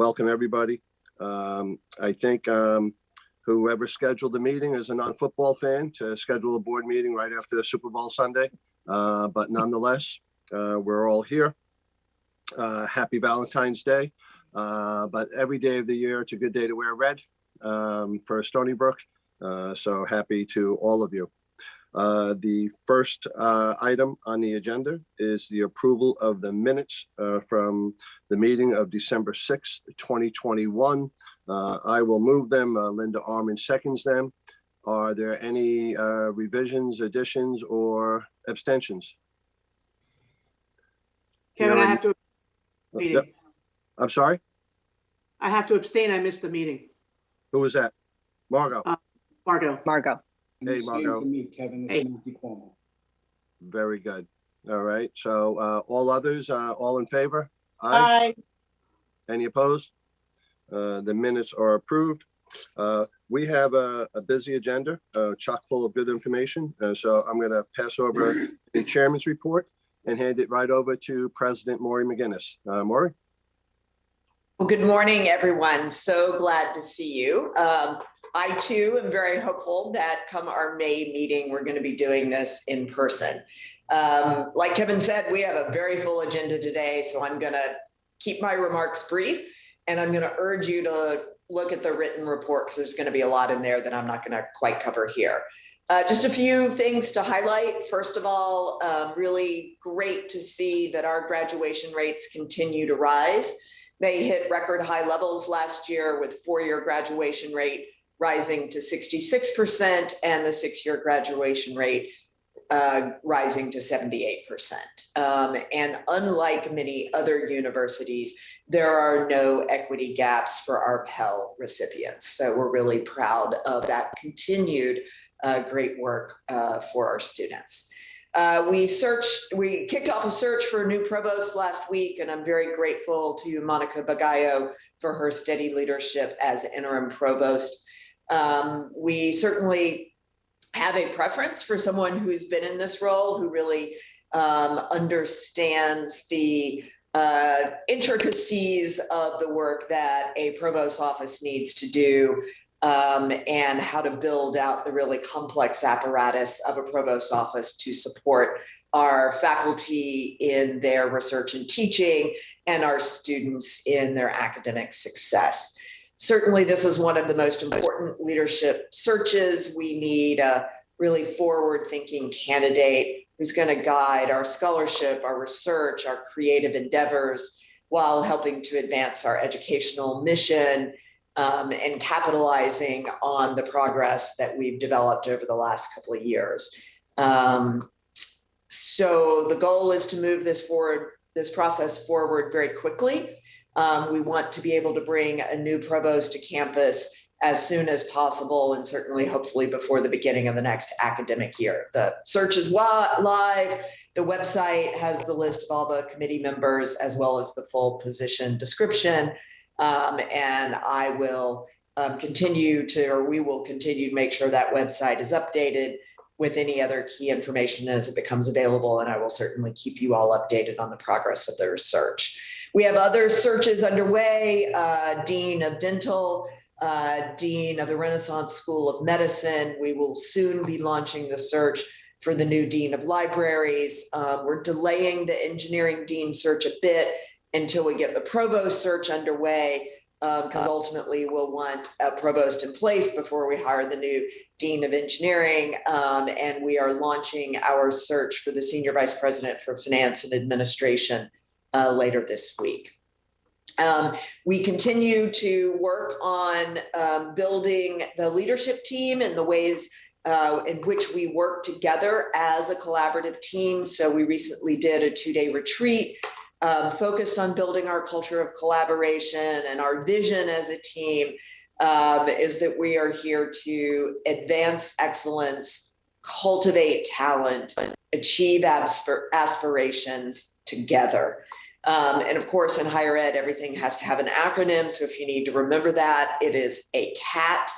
welcome everybody. I think whoever scheduled the meeting is a non-football fan to schedule a board meeting right after the Super Bowl Sunday. But nonetheless, we're all here. Happy Valentine's Day. But every day of the year, it's a good day to wear red for Stony Brook. So happy to all of you. The first item on the agenda is the approval of the minutes from the meeting of December 6th, 2021. I will move them. Linda Arman seconds them. Are there any revisions, additions, or abstentions? Kevin, I have to meeting. Yep. I'm sorry? I have to abstain. I missed the meeting. Who was that? Margot. Margot. Hey, Margot. Kevin, hey. Very good. All right. So all others, all in favor? Aye. Any opposed? The minutes are approved. We have a busy agenda, chock full of good information. So I'm going to pass over the chairman's report and hand it right over to President Maury McGinnis. Maury? Well, good morning, everyone. So glad to see you. I too am very hopeful that come our May meeting, we're going to be doing this in person. Like Kevin said, we have a very full agenda today, so I'm going to keep my remarks brief, and I'm going to urge you to look at the written report because there's going to be a lot in there that I'm not going to quite cover here. Just a few things to highlight. First of all, really great to see that our graduation rates continue to rise. They hit record high levels last year with four-year graduation rate rising to 66% and the six-year graduation rate rising to 78%. And unlike many other universities, there are no equity gaps for our Pell recipients. So we're really proud of that continued great work for our students. We kicked off a search for a new provost last week, and I'm very grateful to Monica Bagallo for her steady leadership as interim provost. We certainly have a preference for someone who's been in this role, who really understands the intricacies of the work that a provost office needs to do, and how to build out the really complex apparatus of a provost office to support our faculty in their research and teaching and our students in their academic success. Certainly, this is one of the most important leadership searches. We need a really forward-thinking candidate who's going to guide our scholarship, our research, our creative endeavors, while helping to advance our educational mission, and capitalizing on the progress that we've developed over the last couple of years. So the goal is to move this process forward very quickly. We want to be able to bring a new provost to campus as soon as possible, and certainly hopefully before the beginning of the next academic year. The search is live. The website has the list of all the committee members as well as the full position description. And I will we will continue to make sure that website is updated with any other key information as it becomes available. And I will certainly keep you all updated on the progress of the research. We have other searches underway, Dean of Dental, Dean of the Renaissance School of Medicine. We will soon be launching the search for the new Dean of Libraries. We're delaying the engineering dean search a bit until we get the provost search underway, because ultimately we'll want a provost in place before we hire the new dean of engineering. And we are launching our search for the senior vice president for finance and administration later this week. We continue to work on building the leadership team and the ways in which we work together as a collaborative team. So we recently did a 2-day retreat focused on building our culture of collaboration, and our vision as a team is that we are here to advance excellence, cultivate talent, achieve aspirations together. And of course, in higher ed, everything has to have an acronym. So if you need to remember that, it is a CAT.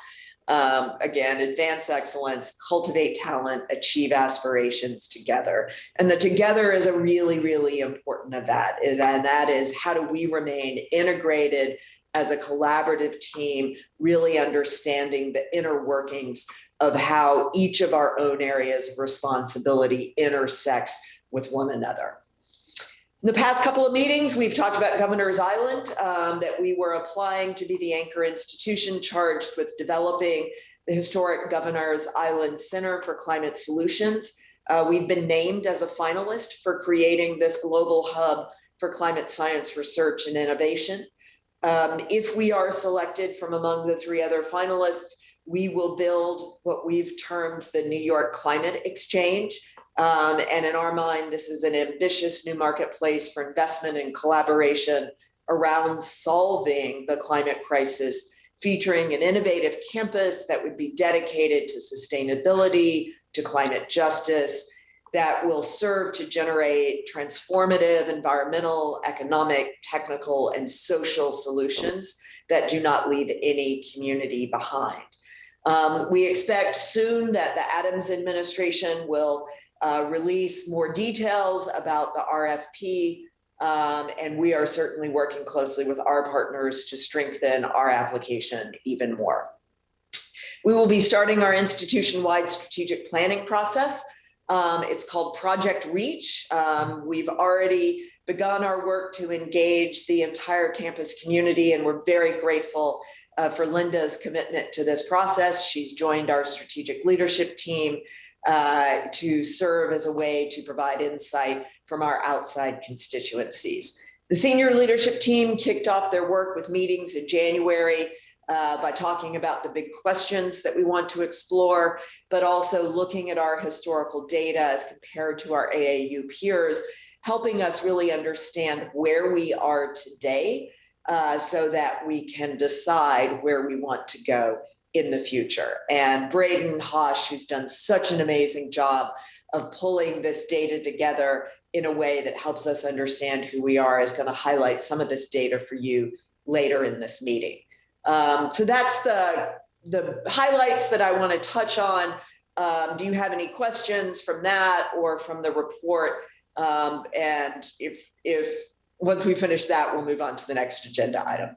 Again, advance excellence, cultivate talent, achieve aspirations together. And the together is a really, really important of that. And that is, how do we remain integrated as a collaborative team, really understanding the inner workings of how each of our own areas of responsibility intersects with one another. In the past couple of meetings, we've talked about Governor's Island, that we were applying to be the anchor institution charged with developing the historic Governor's Island Center for Climate Solutions. We've been named as a finalist for creating this global hub for climate science research and innovation. If we are selected from among the 3 other finalists, we will build what we've termed the New York Climate Exchange. And in our mind, this is an ambitious new marketplace for investment and collaboration around solving the climate crisis, featuring an innovative campus that would be dedicated to sustainability, to climate justice, that will serve to generate transformative environmental, economic, technical, and social solutions that do not leave any community behind. We expect soon that the Adams administration will release more details about the RFP, and we are certainly working closely with our partners to strengthen our application even more. We will be starting our institution-wide strategic planning process. It's called Project Reach. We've already begun our work to engage the entire campus community, and we're very grateful for Linda's commitment to this process. She's joined our strategic leadership team to serve as a way to provide insight from our outside constituencies. The senior leadership team kicked off their work with meetings in January by talking about the big questions that we want to explore, but also looking at our historical data as compared to our AAU peers, helping us really understand where we are today so that we can decide where we want to go in the future. And Braden Hosh, who's done such an amazing job of pulling this data together in a way that helps us understand who we are, is going to highlight some of this data for you later in this meeting. So that's the highlights that I want to touch on. Do you have any questions from that or from the report? And if once we finish that, we'll move on to the next agenda item.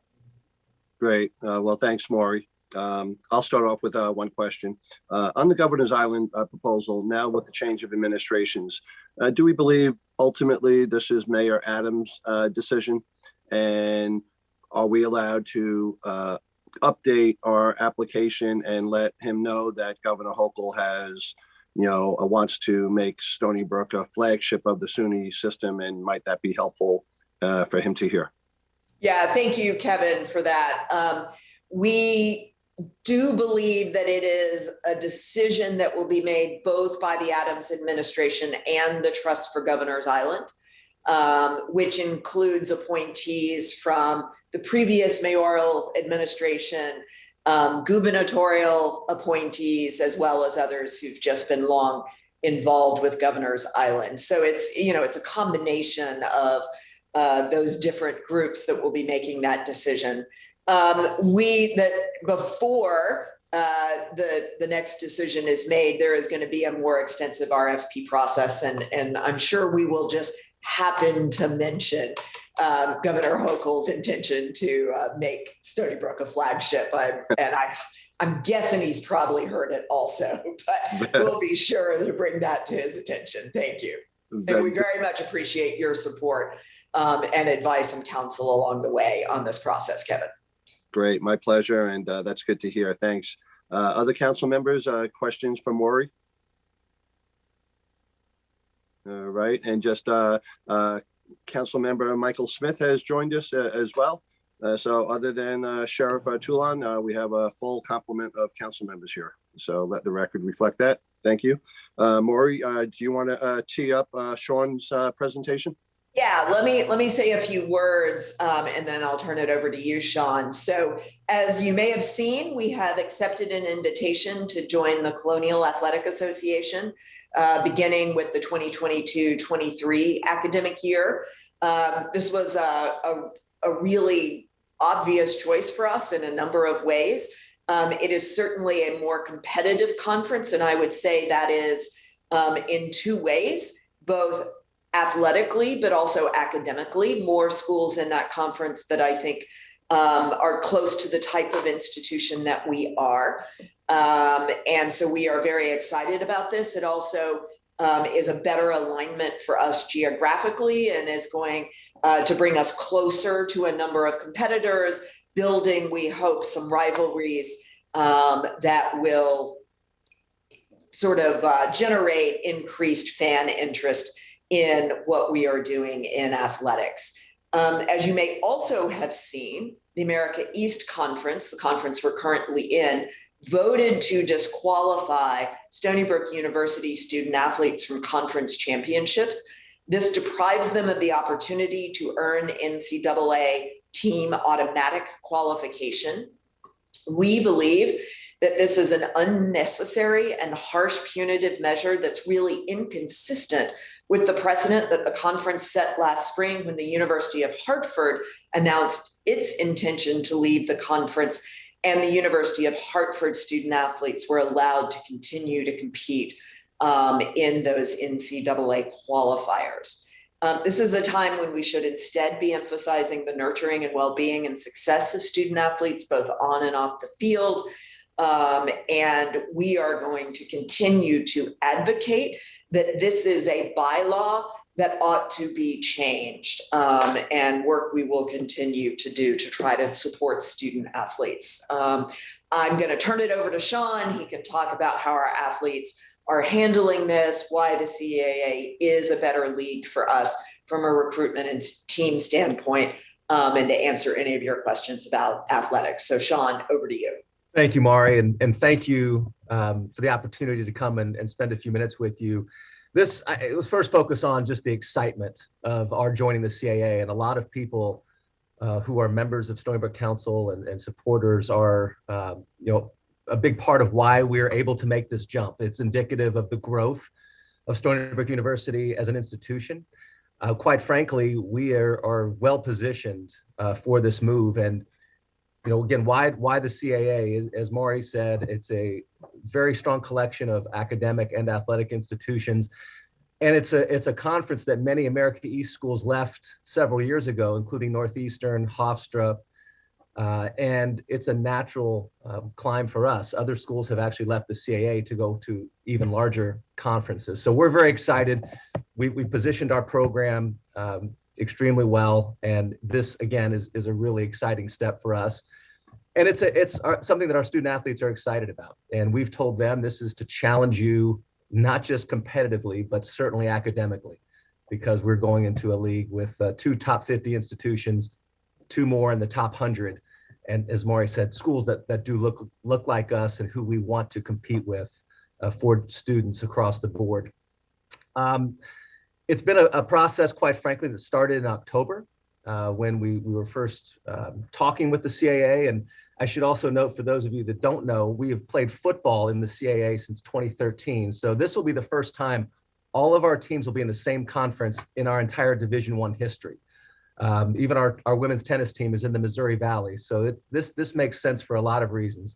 Great. Well, thanks, Maury. I'll start off with one question. On the Governor's Island proposal, now with the change of administrations, do we believe ultimately this is Mayor Adams' decision? And are we allowed to update our application and let him know that Governor Hulkel has, wants to make Stony Brook a flagship of the SUNY system? And might that be helpful for him to hear? Yeah, thank you, Kevin, for that. We do believe that it is a decision that will be made both by the Adams administration and the Trust for Governor's Island, which includes appointees from the previous mayoral administration, gubernatorial appointees, as well as others who've just been long involved with Governor's Island. So it's a combination of those different groups that will be making that decision. Before the next decision is made, there is going to be a more extensive RFP process, and I'm sure we will just happen to mention Governor Hulkel's intention to make Stony Brook a flagship. I'm guessing he's probably heard it also, but we'll be sure to bring that to his attention. Thank you. And we very much appreciate your support and advice and counsel along the way on this process, Kevin. Great, my pleasure, and that's good to hear. Thanks. Other council members, questions for Maury? All right, and just Council Member Michael Smith has joined us as well. So other than Sheriff Toulon, we have a full complement of council members here. So let the record reflect that. Thank you. Maury, do you want to tee up Sean's presentation? Yeah, let me say a few words and then I'll turn it over to you, Sean. So as you may have seen, we have accepted an invitation to join the Colonial Athletic Association beginning with the 2022-23 academic year. This was a really obvious choice for us in a number of ways. It is certainly a more competitive conference, and I would say that is in two ways, both athletically, but also academically. More schools in that conference that I think are close to the type of institution that we are. And so we are very excited about this. It also is a better alignment for us geographically and is going to bring us closer to a number of competitors, building, we hope, some rivalries that will sort of generate increased fan interest in what we are doing in athletics. As you may also have seen, the America East Conference, the conference we're currently in, voted to disqualify Stony Brook University student athletes from conference championships. This deprives them of the opportunity to earn NCAA team automatic qualification. We believe that this is an unnecessary and harsh punitive measure that's really inconsistent with the precedent that the conference set last spring when the University of Hartford announced its intention to leave the conference, and the University of Hartford student athletes were allowed to continue to compete in those NCAA qualifiers. This is a time when we should instead be emphasizing the nurturing and well-being and success of student athletes, both on and off the field. And we are going to continue to advocate that this is a bylaw that ought to be changed, and work we will continue to do to try to support student athletes. I'm going to turn it over to Sean. He can talk about how our athletes are handling this, why the CAA is a better league for us from a recruitment and team standpoint, and to answer any of your questions about athletics. So Sean, over to you. Thank you, Mari, and thank you for the opportunity to come and spend a few minutes with you. Let's first focus on just the excitement of our joining the CAA, and a lot of people who are members of Stony Brook Council and supporters are, a big part of why we're able to make this jump. It's indicative of the growth of Stony Brook University as an institution. Quite frankly, we are well positioned for this move. And again, why the CAA? As Maury said, it's a very strong collection of academic and athletic institutions. And it's a conference that many America East schools left several years ago, including Northeastern, Hofstra, and it's a natural climb for us. Other schools have actually left the CAA to go to even larger conferences. So we're very excited. We positioned our program extremely well, and this again is a really exciting step for us, and it's something that our student athletes are excited about. And we've told them this is to challenge you not just competitively but certainly academically, because we're going into a league with 2 top 50 institutions, 2 more in the top 100, and as Maury said, schools that do look like us and who we want to compete with for students across the board. It's been a process, quite frankly, that started in October when we were first talking with the CAA. And I should also note, for those of you that don't know, we have played football in the CAA since 2013. So this will be the first time all of our teams will be in the same conference in our entire Division I history. Even our women's tennis team is in the Missouri Valley. So this makes sense for a lot of reasons.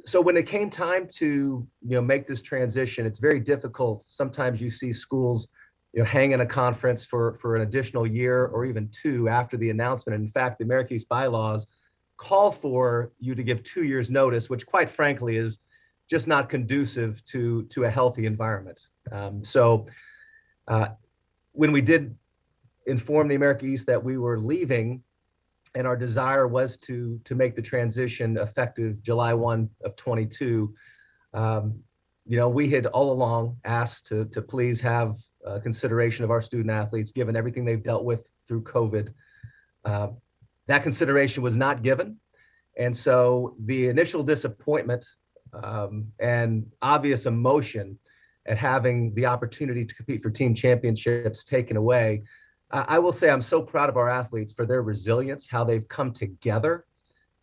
So when it came time to make this transition, it's very difficult. Sometimes you see schools hang in a conference for an additional year or even 2 after the announcement. And in fact, the America East bylaws call for you to give 2 years notice, which quite frankly is just not conducive to a healthy environment. So when we did inform the America East that we were leaving, and our desire was to make the transition effective July 1 of 22. We had all along asked to please have consideration of our student athletes, given everything they've dealt with through COVID. That consideration was not given. And so the initial disappointment and obvious emotion at having the opportunity to compete for team championships taken away, I will say I'm so proud of our athletes for their resilience, how they've come together.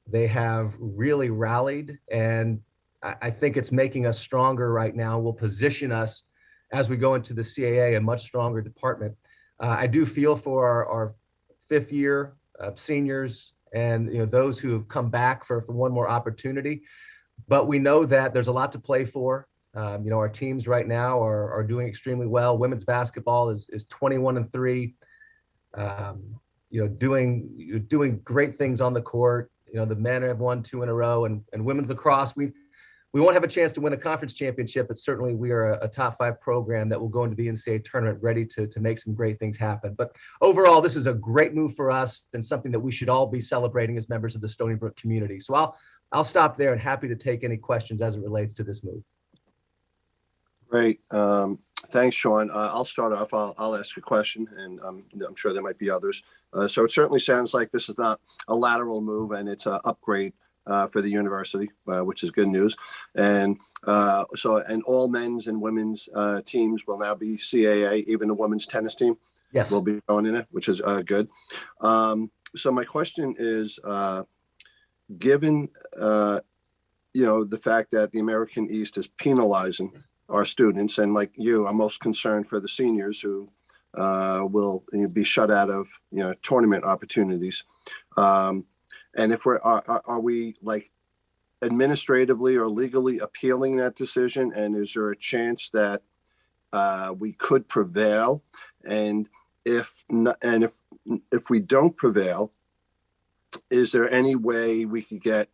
They have really rallied, and I think it's making us stronger right now. Will position us as we go into the CAA, a much stronger department. I do feel for our 5th year seniors and those who have come back for one more opportunity. But we know that there's a lot to play for. Our teams right now are doing extremely well. Women's basketball is 21-3. Doing great things on the court. The men have won 2 in a row, and women's lacrosse, we won't have a chance to win a conference championship, but certainly we are a top 5 program that will go into the NCAA tournament ready to make some great things happen. But overall, this is a great move for us and something that we should all be celebrating as members of the Stony Brook community. So I'll stop there and happy to take any questions as it relates to this move. Great. Thanks, Sean. I'll start off. I'll ask a question, and I'm sure there might be others. So it certainly sounds like this is not a lateral move, and it's an upgrade for the university, which is good news. And and all men's and women's teams will now be CAA, even the women's tennis team. Yes, will be going in it, which is good. So my question is, given the fact that the American East is penalizing our students, and like you, I'm most concerned for the seniors who will be shut out of tournament opportunities. And if are we like administratively or legally appealing that decision? And is there a chance that we could prevail? And if we don't prevail, is there any way we could get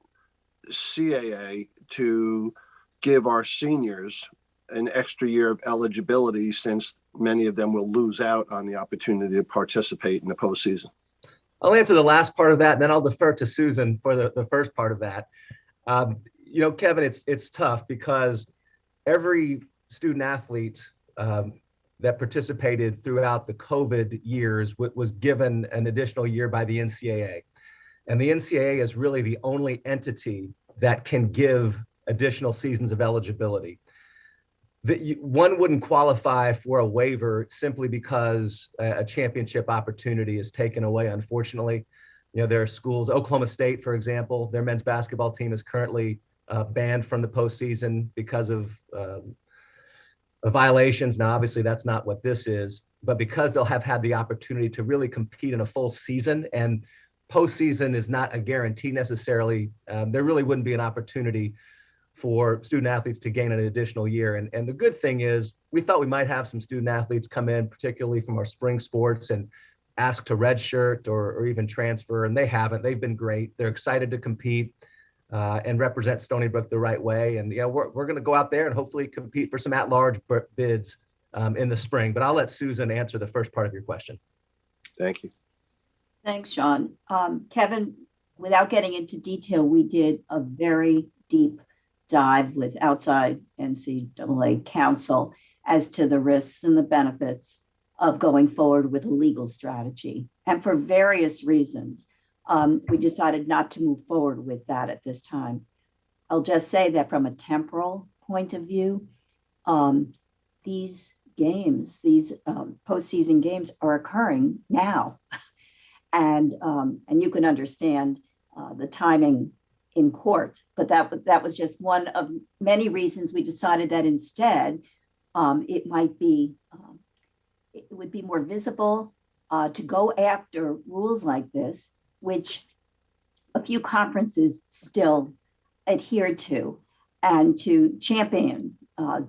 CAA to give our seniors an extra year of eligibility, since many of them will lose out on the opportunity to participate in the postseason? I'll answer the last part of that, and then I'll defer to Susan for the first part of that. Kevin, it's tough because every student athlete that participated throughout the COVID years was given an additional year by the NCAA. And the NCAA is really the only entity that can give additional seasons of eligibility. One wouldn't qualify for a waiver simply because a championship opportunity is taken away, unfortunately. There are schools, Oklahoma State, for example, their men's basketball team is currently banned from the postseason because of violations. Now, obviously, that's not what this is, but because they'll have had the opportunity to really compete in a full season, and postseason is not a guarantee necessarily, there really wouldn't be an opportunity for student athletes to gain an additional year. And the good thing is, we thought we might have some student athletes come in, particularly from our spring sports, and ask to redshirt or even transfer, and they haven't. They've been great. They're excited to compete and represent Stony Brook the right way. And we're going to go out there and hopefully compete for some at-large bids in the spring. But I'll let Susan answer the first part of your question. Thank you. Thanks, Sean. Kevin, without getting into detail, we did a very deep dive with outside NCAA counsel as to the risks and the benefits of going forward with a legal strategy. And for various reasons, we decided not to move forward with that at this time. I'll just say that from a temporal point of view, these games, these postseason games are occurring now. And you can understand the timing in court, but that was just one of many reasons we decided that instead it would be more visible to go after rules like this, which a few conferences still adhere to, and to champion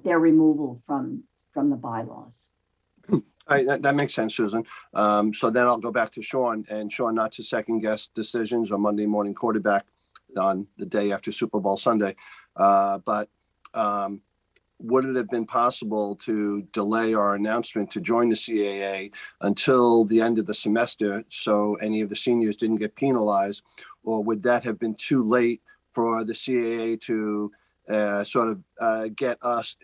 their removal from the bylaws. All right, that makes sense, Susan. So then I'll go back to Sean, and Sean, not to second guess decisions or Monday morning quarterback on the day after Super Bowl Sunday, but would it have been possible to delay our announcement to join the CAA until the end of the semester so any of the seniors didn't get penalized, or would that have been too late for the CAA to get us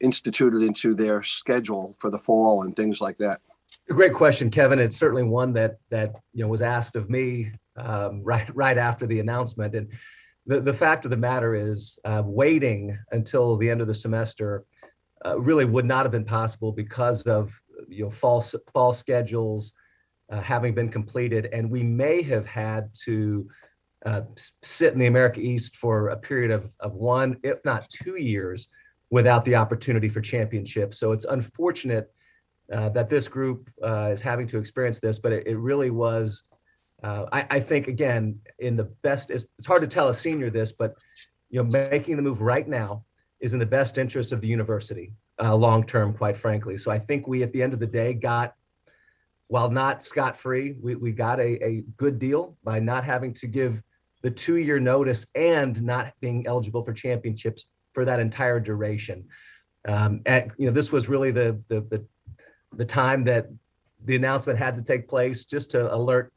instituted into their schedule for the fall and things like that? A great question, Kevin. It's certainly one that was asked of me right after the announcement. And the fact of the matter is, waiting until the end of the semester really would not have been possible because of fall schedules having been completed, and we may have had to sit in the America East for a period of 1, if not 2 years, without the opportunity for championship. So it's unfortunate that this group is having to experience this, but it really was, I think, again, in the best, it's hard to tell a senior this, but making the move right now is in the best interest of the university long-term, quite frankly. So I think we, at the end of the day, got, while not scot-free, we got a good deal by not having to give the 2-year notice and not being eligible for championships for that entire duration. This was really the time that the announcement had to take place, just to alert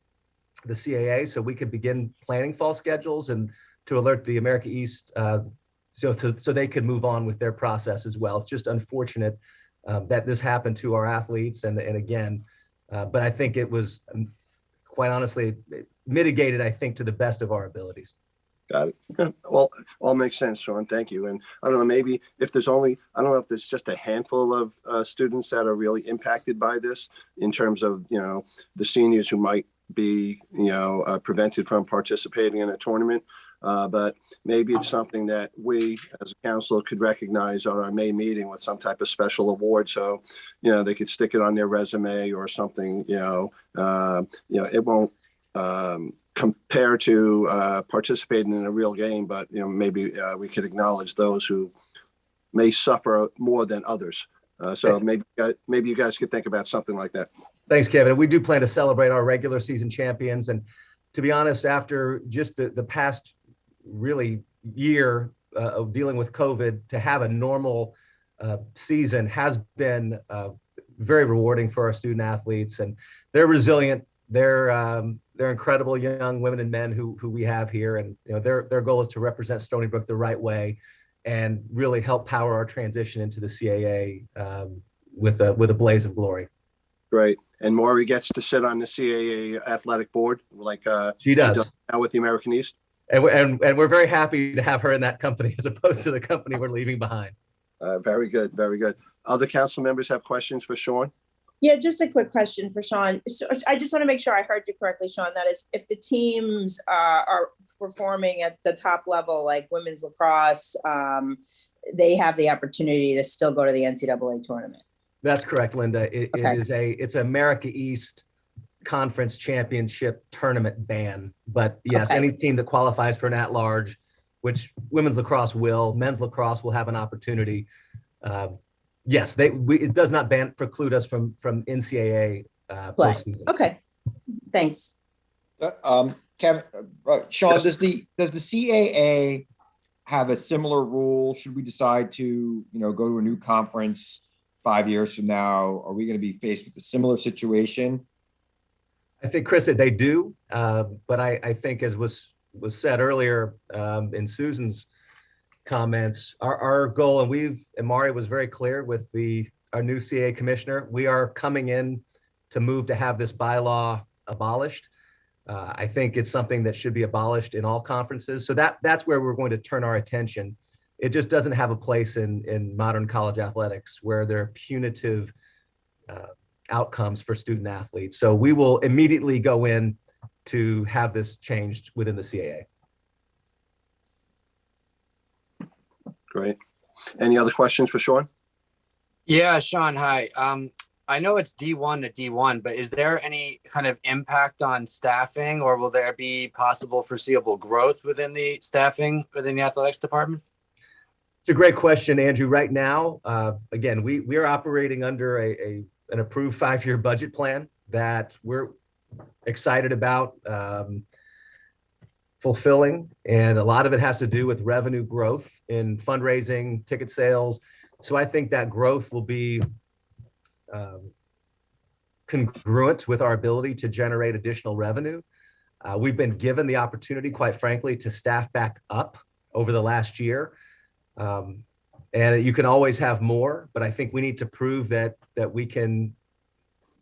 the CAA so we could begin planning fall schedules, and to alert the America East so they could move on with their process as well. It's just unfortunate that this happened to our athletes, and again, but I think it was, quite honestly, mitigated, I think, to the best of our abilities. Got it. Yeah, all makes sense, Sean. Thank you. And I don't know, maybe if there's only, I don't know if there's just a handful of students that are really impacted by this, in terms of, the seniors who might be, prevented from participating in a tournament. But maybe it's something that we as a council could recognize on our May meeting with some type of special award. So, they could stick it on their resume or something, it won't compare to participating in a real game, but maybe we could acknowledge those who may suffer more than others. So maybe you guys could think about something like that. Thanks, Kevin. We do plan to celebrate our regular season champions. And to be honest, after just the past really year of dealing with COVID, to have a normal season has been very rewarding for our student athletes, and they're resilient. They're incredible young women and men who we have here, and their goal is to represent Stony Brook the right way and really help power our transition into the CAA with a blaze of glory. Great. And Maury gets to sit on the CAA athletic board, like she does now with the American East. And we're very happy to have her in that company as opposed to the company we're leaving behind. Very good, very good. Other council members have questions for Sean? Yeah, just a quick question for Sean. So I just want to make sure I heard you correctly, Sean. That is, if the teams are performing at the top level, like women's lacrosse, they have the opportunity to still go to the NCAA tournament. That's correct, Linda. Okay. It's America East Conference Championship tournament ban. But yes, Okay. Any team that qualifies for an at-large, which women's lacrosse will, men's lacrosse will have an opportunity. Yes, it does not preclude us from NCAA Play. postseason. Okay, thanks. Kevin, Sean, yes. Does the CAA have a similar rule? Should we decide to, go to a new conference 5 years from now? Are we going to be faced with a similar situation? I think, Chris, that they do, but I think, as was said earlier in Susan's comments, our goal, and Mari was very clear with our new CAA commissioner, we are coming in to move to have this bylaw abolished. I think it's something that should be abolished in all conferences. So that's where we're going to turn our attention. It just doesn't have a place in modern college athletics, where there are punitive outcomes for student athletes. So we will immediately go in to have this changed within the CAA. Great. Any other questions for Sean? Yeah, Sean, hi. I know it's D1 to D1, but is there any kind of impact on staffing, or will there be possible foreseeable growth within the staffing within the athletics department? It's a great question, Andrew. Right now, again, we are operating under an approved 5-year budget plan that we're excited about fulfilling. And a lot of it has to do with revenue growth in fundraising, ticket sales. So I think that growth will be congruent with our ability to generate additional revenue. We've been given the opportunity, quite frankly, to staff back up over the last year. And you can always have more, but I think we need to prove that we can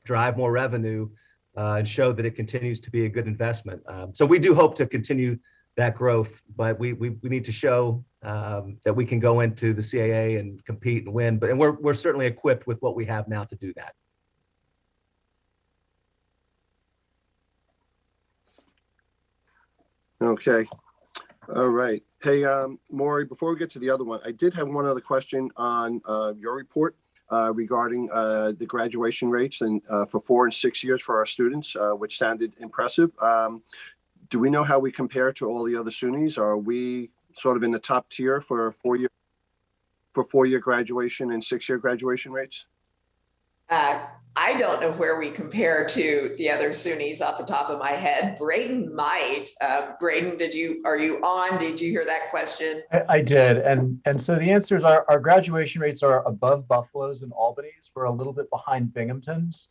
drive more revenue and show that it continues to be a good investment. So we do hope to continue that growth, but we need to show that we can go into the CAA and compete and win. And we're certainly equipped with what we have now to do that. Okay. All right. Hey, Maury, before we get to the other one, I did have one other question on your report. regarding the graduation rates and for 4 and 6 years for our students, which sounded impressive. Do we know how we compare to all the other SUNYs? Are we sort of in the top tier for 4-year graduation and 6-year graduation rates? I don't know where we compare to the other SUNYs off the top of my head. Braden might. Braden, are you on? Did you hear that question? I did. And so the answer is our graduation rates are above Buffalo's and Albany's. We're a little bit behind Binghamton's.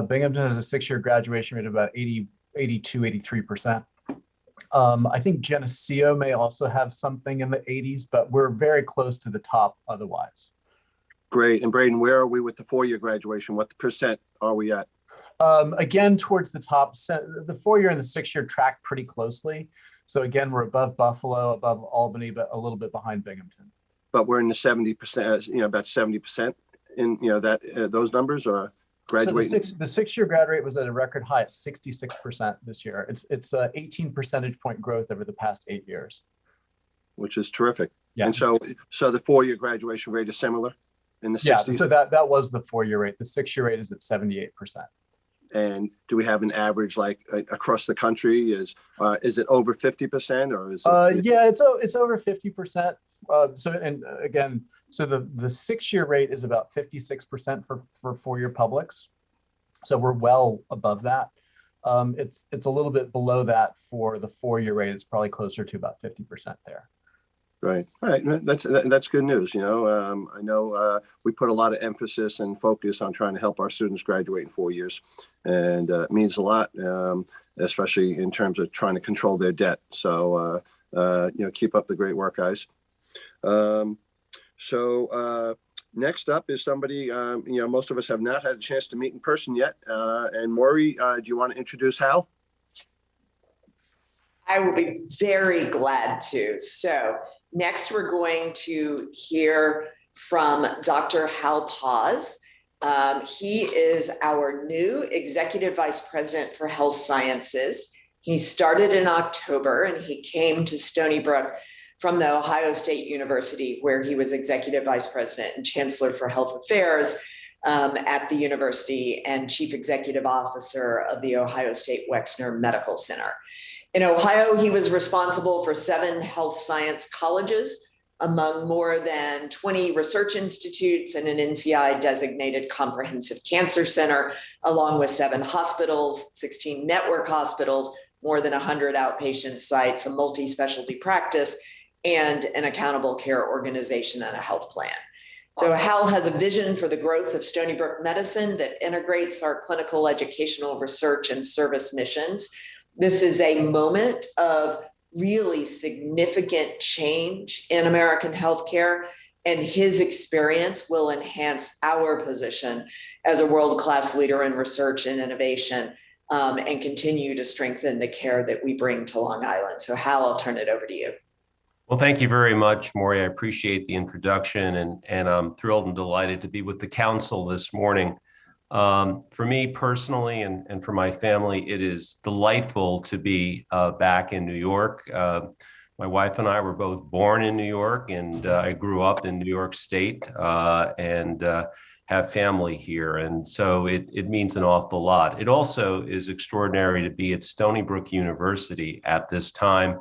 Binghamton has a 6-year graduation rate of about 82, 83%. I think Geneseo may also have something in the 80s, but we're very close to the top otherwise. Great. And Braden, where are we with the 4-year graduation? What percent are we at? Again, towards the top. The 4-year and the 6-year track pretty closely. So again, we're above Buffalo, above Albany, but a little bit behind Binghamton. But we're in the 70%, about 70% in, that those numbers are graduating. So the 6-year grad rate was at a record high at 66% this year. It's 18 percentage point growth over the past 8 years. Which is terrific. Yeah. And so the 4-year graduation rate is similar in the 60s? Yeah, so that was the 4-year rate. The 6-year rate is at 78%. And do we have an average like across the country? Is it over 50% or is it? Yeah, it's over 50%. So the 6-year rate is about 56% for 4-year publics. So we're well above that. It's a little bit below that for the 4-year rate. It's probably closer to about 50% there. Right. All right. That's good news. I know we put a lot of emphasis and focus on trying to help our students graduate in 4 years, and it means a lot, especially in terms of trying to control their debt. So, keep up the great work, guys. Next up is somebody, most of us have not had a chance to meet in person yet. And Maury, do you want to introduce Hal? I will be very glad to. So next we're going to hear from Dr. Hal Paz. He is our new Executive Vice President for Health Sciences. He started in October and he came to Stony Brook from the Ohio State University, where he was Executive Vice President and Chancellor for Health Affairs at the university and Chief Executive Officer of the Ohio State Wexner Medical Center. In Ohio, he was responsible for 7 health science colleges, among more than 20 research institutes and an NCI designated comprehensive cancer center, along with 7 hospitals, 16 network hospitals, more than 100 outpatient sites, a multi-specialty practice, and an accountable care organization and a health plan. So Hal has a vision for the growth of Stony Brook medicine that integrates our clinical, educational, research, and service missions. This is a moment of really significant change in American healthcare, and his experience will enhance our position as a world-class leader in research and innovation, and continue to strengthen the care that we bring to Long Island. So Hal, I'll turn it over to you. Well, thank you very much, Maury. I appreciate the introduction, and I'm thrilled and delighted to be with the council this morning. For me personally and for my family, it is delightful to be back in New York. My wife and I were both born in New York, and I grew up in New York State and have family here. And so it means an awful lot. It also is extraordinary to be at Stony Brook University at this time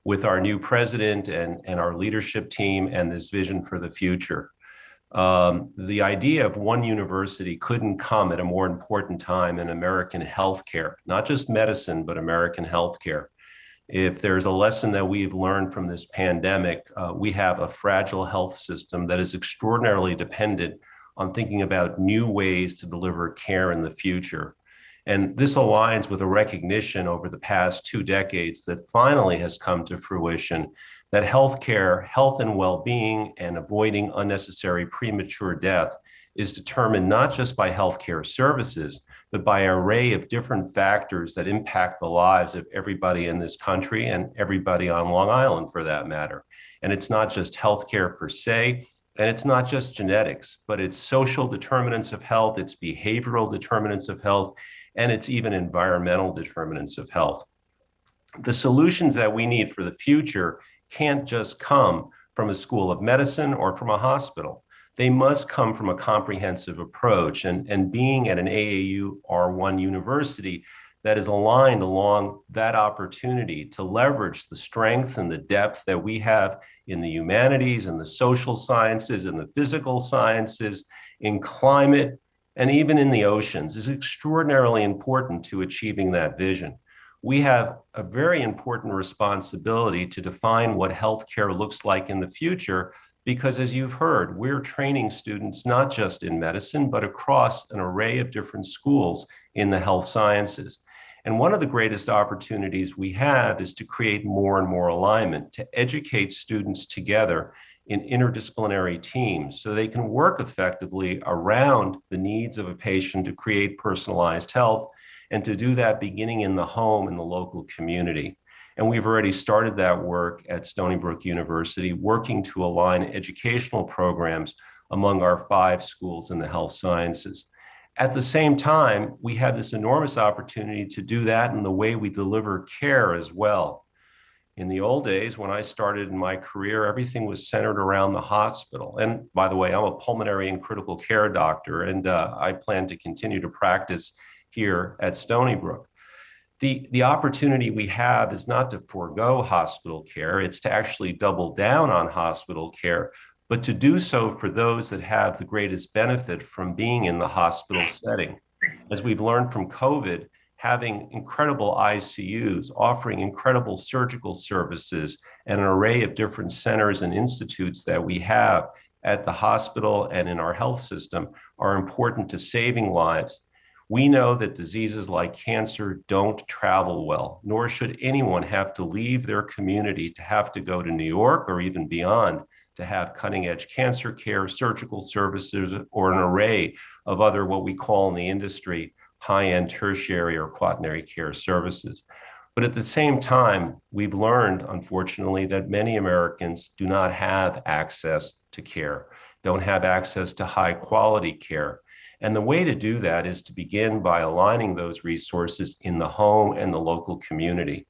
with our new president and our leadership team and this vision for the future. The idea of one university couldn't come at a more important time in American healthcare, not just medicine, but American healthcare. If there's a lesson that we've learned from this pandemic, we have a fragile health system that is extraordinarily dependent on thinking about new ways to deliver care in the future. And this aligns with a recognition over the past 2 decades that finally has come to fruition that healthcare, health and well-being, and avoiding unnecessary premature death is determined not just by healthcare services, but by an array of different factors that impact the lives of everybody in this country and everybody on Long Island for that matter. And it's not just healthcare per se, and it's not just genetics, but it's social determinants of health, it's behavioral determinants of health, and it's even environmental determinants of health. The solutions that we need for the future can't just come from a school of medicine or from a hospital. they must come from a comprehensive approach. And being at an AAU R1 university that is aligned along that opportunity to leverage the strength and the depth that we have in the humanities and the social sciences and the physical sciences, in climate, and even in the oceans is extraordinarily important to achieving that vision. We have a very important responsibility to define what healthcare looks like in the future, because as you've heard, we're training students not just in medicine, but across an array of different schools in the health sciences. And one of the greatest opportunities we have is to create more and more alignment, to educate students together in interdisciplinary teams so they can work effectively around the needs of a patient to create personalized health, and to do that beginning in the home and the local community. And we've already started that work at Stony Brook University, working to align educational programs among our 5 schools in the health sciences. At the same time, we have this enormous opportunity to do that in the way we deliver care as well. In the old days, when I started in my career, everything was centered around the hospital. And by the way, I'm a pulmonary and critical care doctor, and I plan to continue to practice here at Stony Brook. The opportunity we have is not to forego hospital care, it's to actually double down on hospital care, but to do so for those that have the greatest benefit from being in the hospital setting. As we've learned from COVID, having incredible ICUs, offering incredible surgical services, and an array of different centers and institutes that we have at the hospital and in our health system are important to saving lives. We know that diseases like cancer don't travel well, nor should anyone have to leave their community to have to go to New York or even beyond to have cutting-edge cancer care, surgical services, or an array of other what we call in the industry high-end tertiary or quaternary care services. But at the same time, we've learned, unfortunately, that many Americans do not have access to care, don't have access to high-quality care. And the way to do that is to begin by aligning those resources in the home and the local community.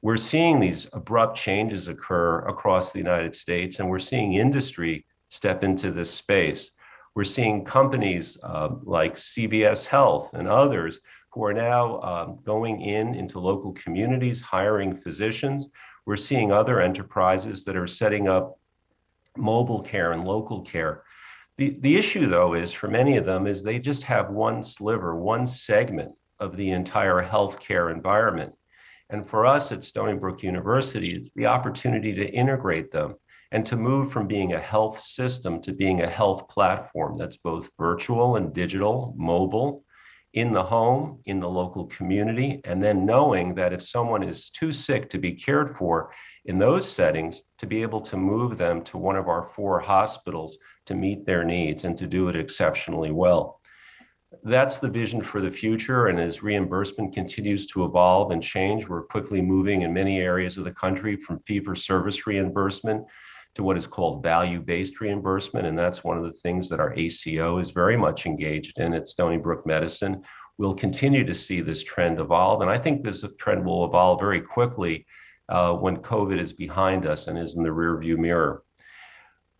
We're seeing these abrupt changes occur across the United States, and we're seeing industry step into this space. We're seeing companies like CVS Health and others who are now going into local communities, hiring physicians. We're seeing other enterprises that are setting up mobile care and local care. The issue, though, is for many of them is they just have one sliver, one segment of the entire healthcare environment. And for us at Stony Brook University, it's the opportunity to integrate them and to move from being a health system to being a health platform that's both virtual and digital, mobile, in the home, in the local community, and then knowing that if someone is too sick to be cared for in those settings, to be able to move them to one of our 4 hospitals to meet their needs and to do it exceptionally well. That's the vision for the future. And as reimbursement continues to evolve and change, we're quickly moving in many areas of the country from fee-for-service reimbursement to what is called value-based reimbursement. And that's one of the things that our ACO is very much engaged in at Stony Brook Medicine. We'll continue to see this trend evolve. And I think this trend will evolve very quickly when COVID is behind us and is in the rearview mirror.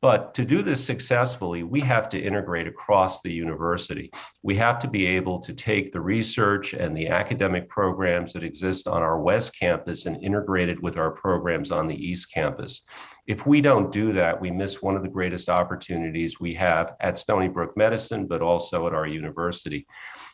But to do this successfully, we have to integrate across the university. We have to be able to take the research and the academic programs that exist on our West Campus and integrate it with our programs on the East Campus. If we don't do that, we miss one of the greatest opportunities we have at Stony Brook Medicine, but also at our university.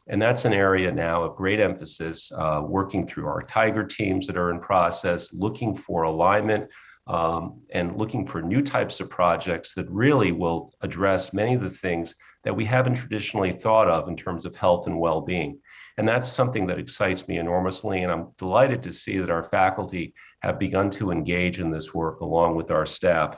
And that's an area now of great emphasis, working through our Tiger teams that are in process, looking for alignment, and looking for new types of projects that really will address many of the things that we haven't traditionally thought of in terms of health and well-being. And that's something that excites me enormously. And I'm delighted to see that our faculty have begun to engage in this work along with our staff.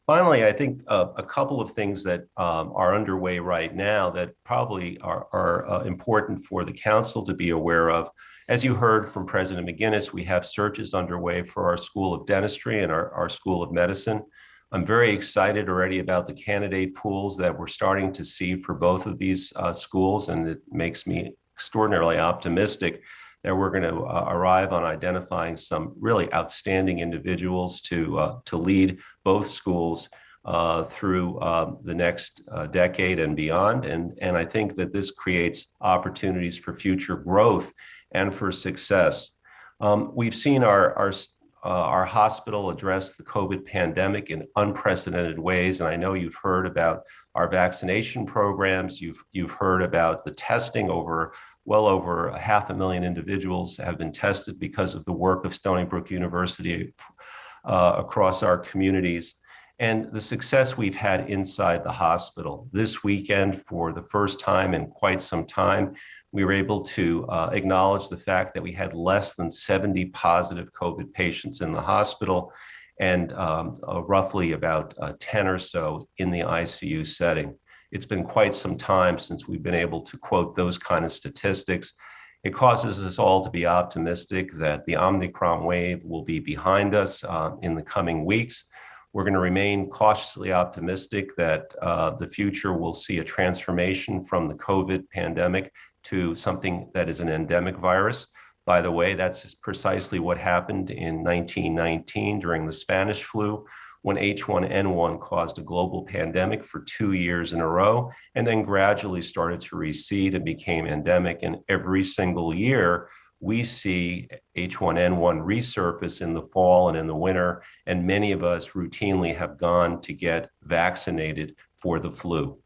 Finally, I think a couple of things that are underway right now that probably are important for the council to be aware of. As you heard from President McGinnis, we have searches underway for our School of Dentistry and our School of Medicine. I'm very excited already about the candidate pools that we're starting to see for both of these schools, and it makes me extraordinarily optimistic that we're going to arrive on identifying some really outstanding individuals to lead both schools through the next decade and beyond. And I think that this creates opportunities for future growth and for success. We've seen our hospital address the COVID pandemic in unprecedented ways. And I know you've heard about our vaccination programs. You've heard about the testing. Well over 500,000 individuals have been tested because of the work of Stony Brook University across our communities, and the success we've had inside the hospital. This weekend, for the first time in quite some time, we were able to acknowledge the fact that we had less than 70 positive COVID patients in the hospital, and roughly about 10 or so in the ICU setting. It's been quite some time since we've been able to quote those kind of statistics. It causes us all to be optimistic that the Omicron wave will be behind us in the coming weeks. We're going to remain cautiously optimistic that the future will see a transformation from the COVID pandemic to something that is an endemic virus. By the way, that's precisely what happened in 1919 during the Spanish flu, when H1N1 caused a global pandemic for 2 years in a row, and then gradually started to recede and became endemic. And every single year, we see H1N1 resurface in the fall and in the winter, and many of us routinely have gone to get vaccinated for the flu.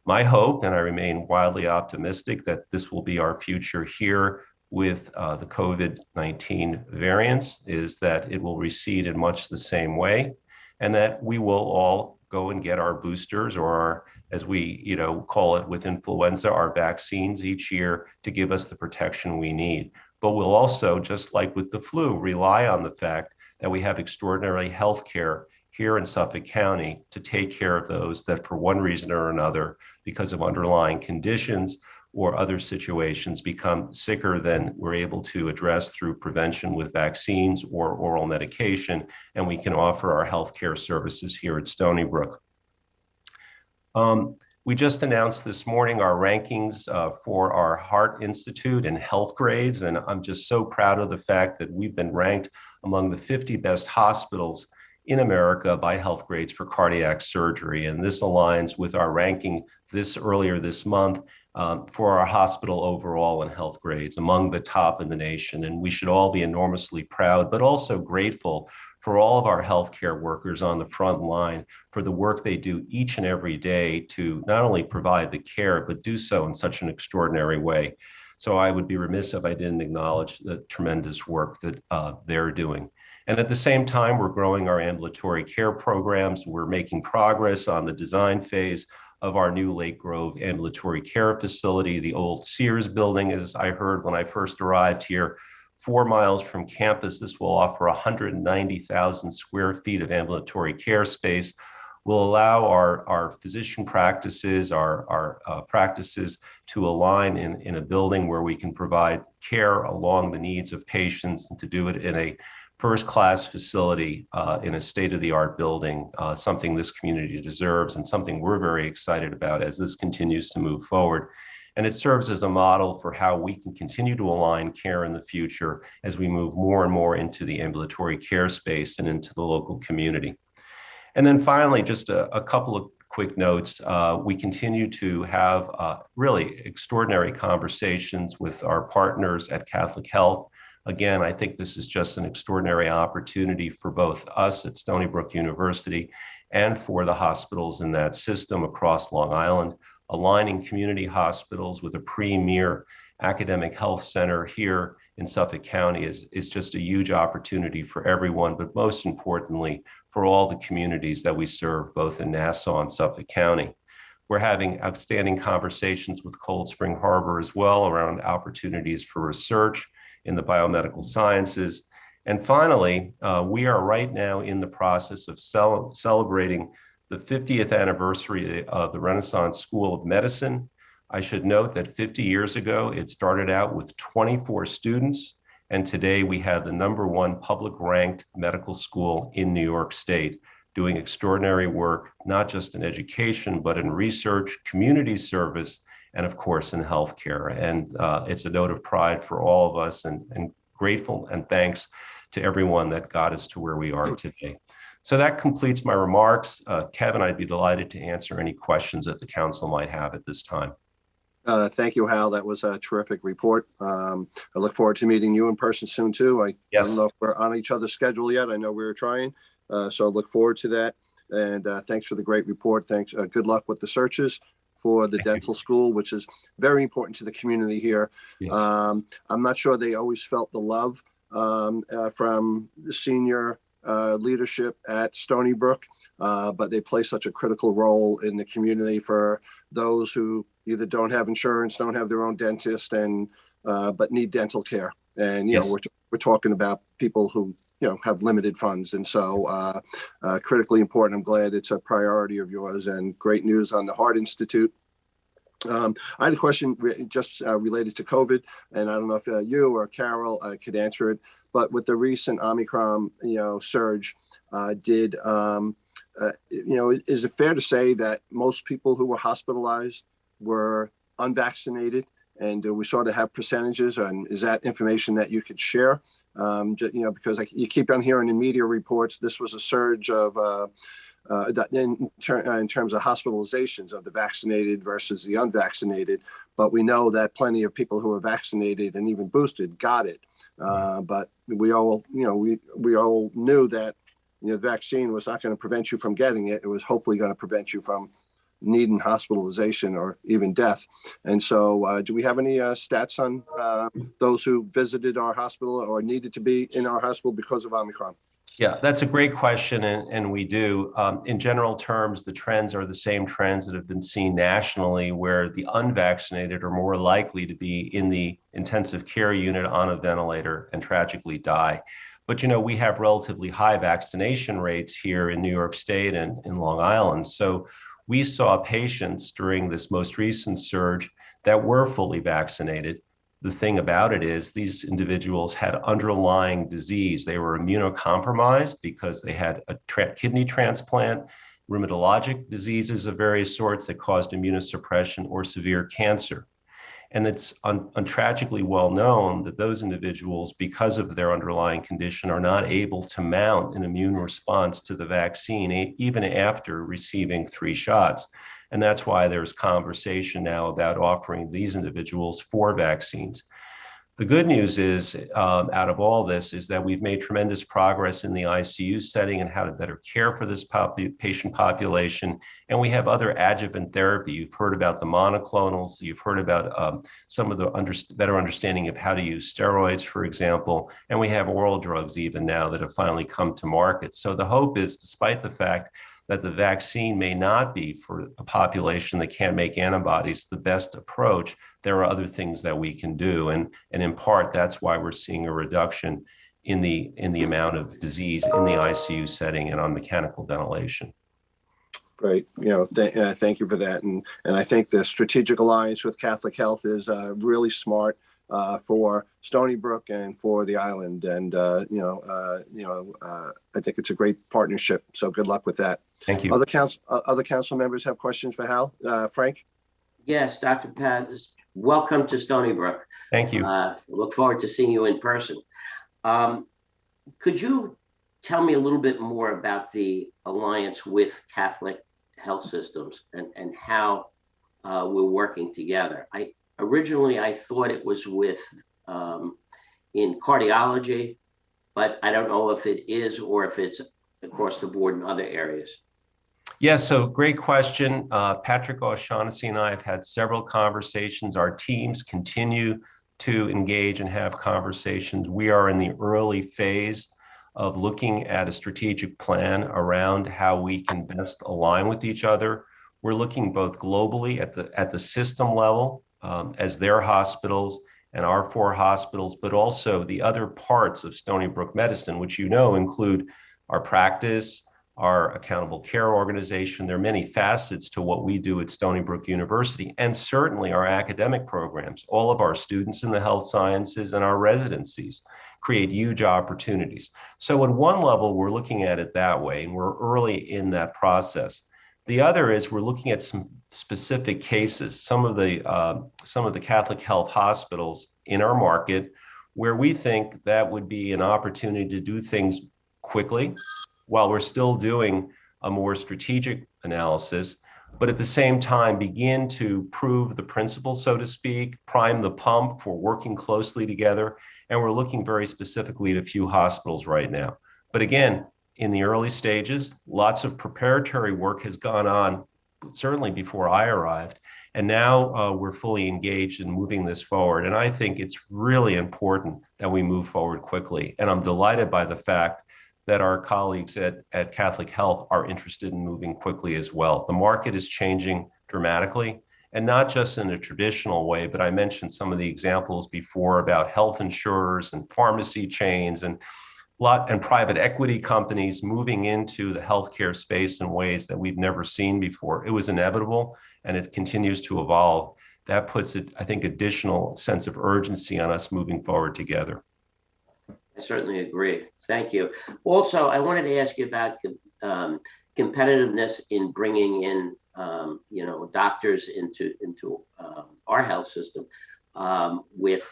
My hope, and I remain wildly optimistic, that this will be our future here with the COVID-19 variants, is that it will recede in much the same way, and that we will all go and get our boosters, or our, as we call it with influenza, our vaccines each year to give us the protection we need. But we'll also, just like with the flu, rely on the fact that we have extraordinary health care here in Suffolk County to take care of those that, for one reason or another, because of underlying conditions or other situations, become sicker than we're able to address through prevention with vaccines or oral medication, and we can offer our healthcare services here at Stony Brook. We just announced this morning our rankings for our Heart Institute and health grades, and I'm just so proud of the fact that we've been ranked among the 50 best hospitals in America by health grades for cardiac surgery. And this aligns with our ranking earlier this month for our hospital overall in health grades, among the top in the nation. And we should all be enormously proud, but also grateful for all of our healthcare workers on the front line for the work they do each and every day to not only provide the care, but do so in such an extraordinary way. So I would be remiss if I didn't acknowledge the tremendous work that they're doing. And at the same time, we're growing our ambulatory care programs. We're making progress on the design phase of our new Lake Grove ambulatory care facility. The old Sears building, as I heard when I first arrived here, 4 miles from campus. This will offer 190,000 square feet of ambulatory care space, will allow our physician practices, our practices to align in a building where we can provide care along the needs of patients, and to do it in a first-class facility in a state-of-the-art building, something this community deserves and something we're very excited about as this continues to move forward. And it serves as a model for how we can continue to align care in the future as we move more and more into the ambulatory care space and into the local community. And then finally, just a couple of quick notes. We continue to have really extraordinary conversations with our partners at Catholic Health. Again, I think this is just an extraordinary opportunity for both us at Stony Brook University and for the hospitals in that system across Long Island. Aligning community hospitals with a premier academic health center here in Suffolk County is just a huge opportunity for everyone, but most importantly, for all the communities that we serve, both in Nassau and Suffolk County. We're having outstanding conversations with Cold Spring Harbor as well around opportunities for research in the biomedical sciences. And finally, we are right now in the process of celebrating the 50th anniversary of the Renaissance School of Medicine. I should note that 50 years ago, it started out with 24 students, and today we have the #1 public ranked medical school in New York State, doing extraordinary work, not just in education, but in research, community service, and of course in healthcare. And it's a note of pride for all of us, and grateful and thanks to everyone that got us to where we are today. So that completes my remarks. Kevin, I'd be delighted to answer any questions that the council might have at this time. Thank you, Hal. That was a terrific report. I look forward to meeting you in person soon too. I don't know if we're on each other's schedule yet. I know we were trying, so I look forward to that. And thanks for the great report. Thanks. Good luck with the searches for the dental school, which is very important to the community here. Yes. I'm not sure they always felt the love from the senior leadership at Stony Brook, but they play such a critical role in the community for those who either don't have insurance, don't have their own dentist, and but need dental care. And you know, we're talking about people who have limited funds, and so critically important. I'm glad it's a priority of yours, and great news on the Heart Institute. I had a question just related to COVID, and I don't know if you or Carol could answer it. But with the recent Omicron, surge, is it fair to say that most people who were hospitalized were unvaccinated? And do we sort of have percentages? And is that information that you could share? Because you keep on hearing in media reports, this was a surge of in terms of hospitalizations of the vaccinated versus the unvaccinated. But we know that plenty of people who are vaccinated and even boosted got it. But we all knew that the vaccine was not going to prevent you from getting it. It was hopefully going to prevent you from needing hospitalization or even death. And so do we have any stats on those who visited our hospital or needed to be in our hospital because of Omicron? Yeah, that's a great question, and we do. In general terms, the trends are the same trends that have been seen nationally, where the unvaccinated are more likely to be in the intensive care unit on a ventilator and tragically die. But, we have relatively high vaccination rates here in New York State and in Long Island. So we saw patients during this most recent surge that were fully vaccinated. The thing about it is these individuals had underlying disease. They were immunocompromised because they had a kidney transplant, rheumatologic diseases of various sorts that caused immunosuppression, or severe cancer. And it's tragically well known that those individuals, because of their underlying condition, are not able to mount an immune response to the vaccine, even after receiving 3 shots. And that's why there's conversation now about offering these individuals 4 vaccines. The good news is, out of all this, is that we've made tremendous progress in the ICU setting and how to better care for this patient population. And we have other adjuvant therapy. You've heard about the monoclonals. You've heard about some of the better understanding of how to use steroids, for example. And we have oral drugs even now that have finally come to market. So the hope is, despite the fact that the vaccine may not be for a population that can't make antibodies the best approach, there are other things that we can do. And in part, that's why we're seeing a reduction in the amount of disease in the ICU setting and on mechanical ventilation. Great. Thank you for that. And I think the strategic alliance with Catholic Health is really smart for Stony Brook and for the island. And, I think it's a great partnership. So good luck with that. Thank you. Other council members have questions for Hal? Frank? Yes, Dr. Paz, welcome to Stony Brook. Thank you. Look forward to seeing you in person. Could you tell me a little bit more about the alliance with Catholic Health Systems and how we're working together? Originally, I thought it was with in cardiology, but I don't know if it is or if it's across the board in other areas. Yeah, so great question. Patrick O'Shaughnessy and I have had several conversations. Our teams continue to engage and have conversations. We are in the early phase of looking at a strategic plan around how we can best align with each other. We're looking both globally at the system level as their hospitals and our 4 hospitals, but also the other parts of Stony Brook Medicine, which include our practice, our accountable care organization. There are many facets to what we do at Stony Brook University, and certainly our academic programs. All of our students in the health sciences and our residencies create huge opportunities. So at one level, we're looking at it that way, and we're early in that process. The other is we're looking at some specific cases, some of the Catholic Health hospitals in our market, where we think that would be an opportunity to do things quickly, while we're still doing a more strategic analysis, but at the same time begin to prove the principle, so to speak, prime the pump for working closely together. And we're looking very specifically at a few hospitals right now. But again, in the early stages, lots of preparatory work has gone on, certainly before I arrived. And now we're fully engaged in moving this forward. And I think it's really important that we move forward quickly. And I'm delighted by the fact that our colleagues at Catholic Health are interested in moving quickly as well. The market is changing dramatically, and not just in a traditional way, but I mentioned some of the examples before about health insurers and pharmacy chains and private equity companies moving into the healthcare space in ways that we've never seen before. It was inevitable, and it continues to evolve. That puts it, I think, additional sense of urgency on us moving forward together. I certainly agree. Thank you. Also, I wanted to ask you about competitiveness in bringing in, doctors into our health system with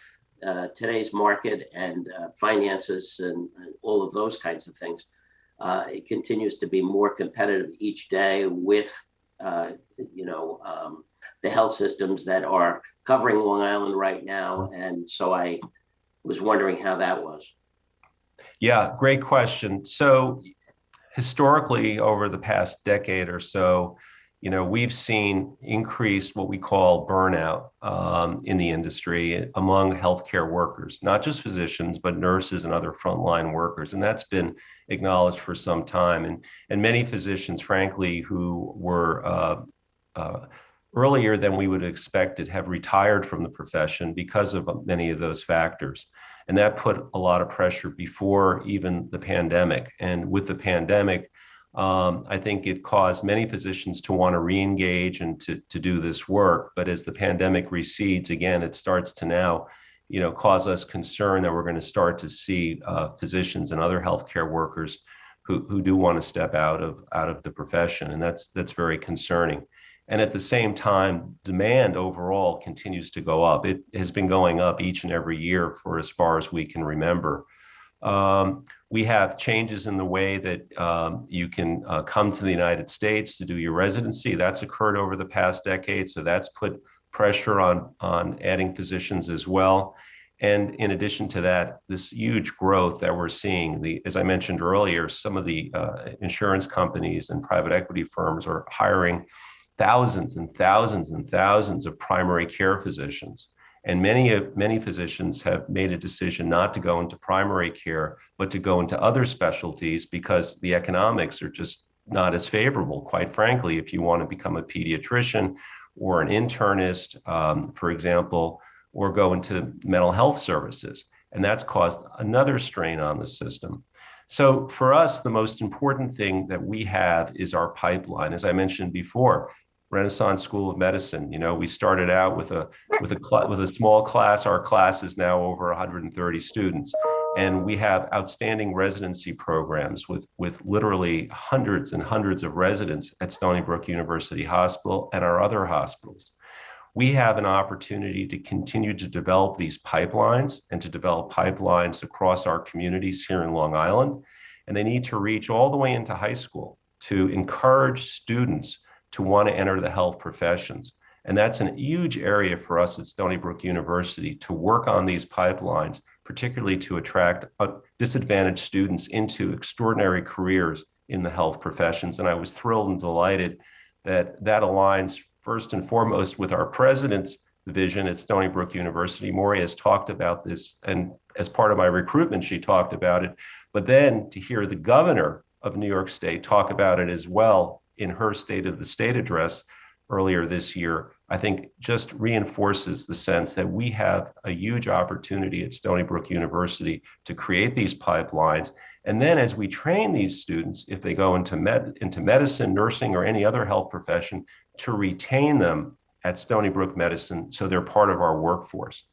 today's market and finances and all of those kinds of things. It continues to be more competitive each day with, the health systems that are covering Long Island right now. And so I was wondering how that was. Yeah, great question. So historically, over the past decade or so, we've seen increased what we call burnout in the industry among healthcare workers, not just physicians, but nurses and other frontline workers. And that's been acknowledged for some time. And many physicians, frankly, who were earlier than we would have expected have retired from the profession because of many of those factors. And that put a lot of pressure before even the pandemic. And with the pandemic, I think it caused many physicians to want to re-engage and to do this work. But as the pandemic recedes, again, it starts to now, cause us concern that we're going to start to see physicians and other healthcare workers who do want to step out of the profession. And that's very concerning. And at the same time, demand overall continues to go up. It has been going up each and every year for as far as we can remember. We have changes in the way that you can come to the United States to do your residency. That's occurred over the past decade. So that's put pressure on adding physicians as well. And in addition to that, this huge growth that we're seeing, as I mentioned earlier, some of the insurance companies and private equity firms are hiring thousands and thousands and thousands of primary care physicians. And many physicians have made a decision not to go into primary care, but to go into other specialties because the economics are just not as favorable, quite frankly, if you want to become a pediatrician or an internist, for example, or go into mental health services. And that's caused another strain on the system. So for us, the most important thing that we have is our pipeline. As I mentioned before, Renaissance School of Medicine. We started out with a small class. Our class is now over 130 students, and we have outstanding residency programs with literally hundreds and hundreds of residents at Stony Brook University Hospital and our other hospitals. We have an opportunity to continue to develop these pipelines and to develop pipelines across our communities here in Long Island, and they need to reach all the way into high school to encourage students to want to enter the health professions. And that's a huge area for us at Stony Brook University to work on these pipelines, particularly to attract disadvantaged students into extraordinary careers in the health professions. And I was thrilled and delighted that aligns first and foremost with our president's vision at Stony Brook University. Maury has talked about this, and as part of my recruitment, she talked about it. But then to hear the governor of New York State talk about it as well in her State of the State address earlier this year, I think just reinforces the sense that we have a huge opportunity at Stony Brook University to create these pipelines. And then as we train these students, if they go into medicine, nursing, or any other health profession, to retain them at Stony Brook Medicine so they're part of our workforce.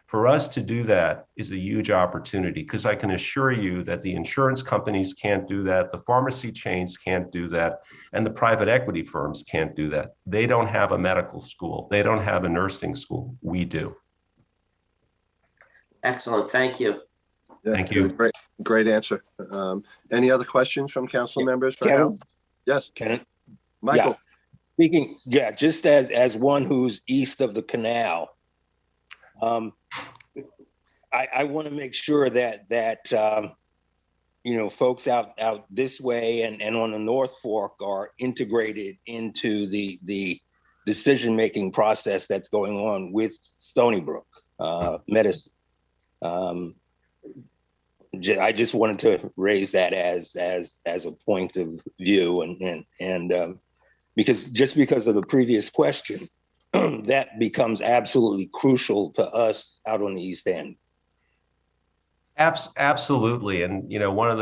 For us to do that is a huge opportunity because I can assure you that the insurance companies can't do that, the pharmacy chains can't do that, and the private equity firms can't do that. They don't have a medical school. They don't have a nursing school. We do. Excellent. Thank you. Yeah, Thank you. Great answer. Any other questions from council members for Kevin? Hal? Yes, Can, Michael. speaking, just as one who's east of the canal, I want to make sure that folks out this way and on the North Fork are integrated into the decision-making process that's going on with Stony Brook Medicine. I just wanted to raise that as a point of view, and because of the previous question, that becomes absolutely crucial to us out on the East End. Absolutely. And, one of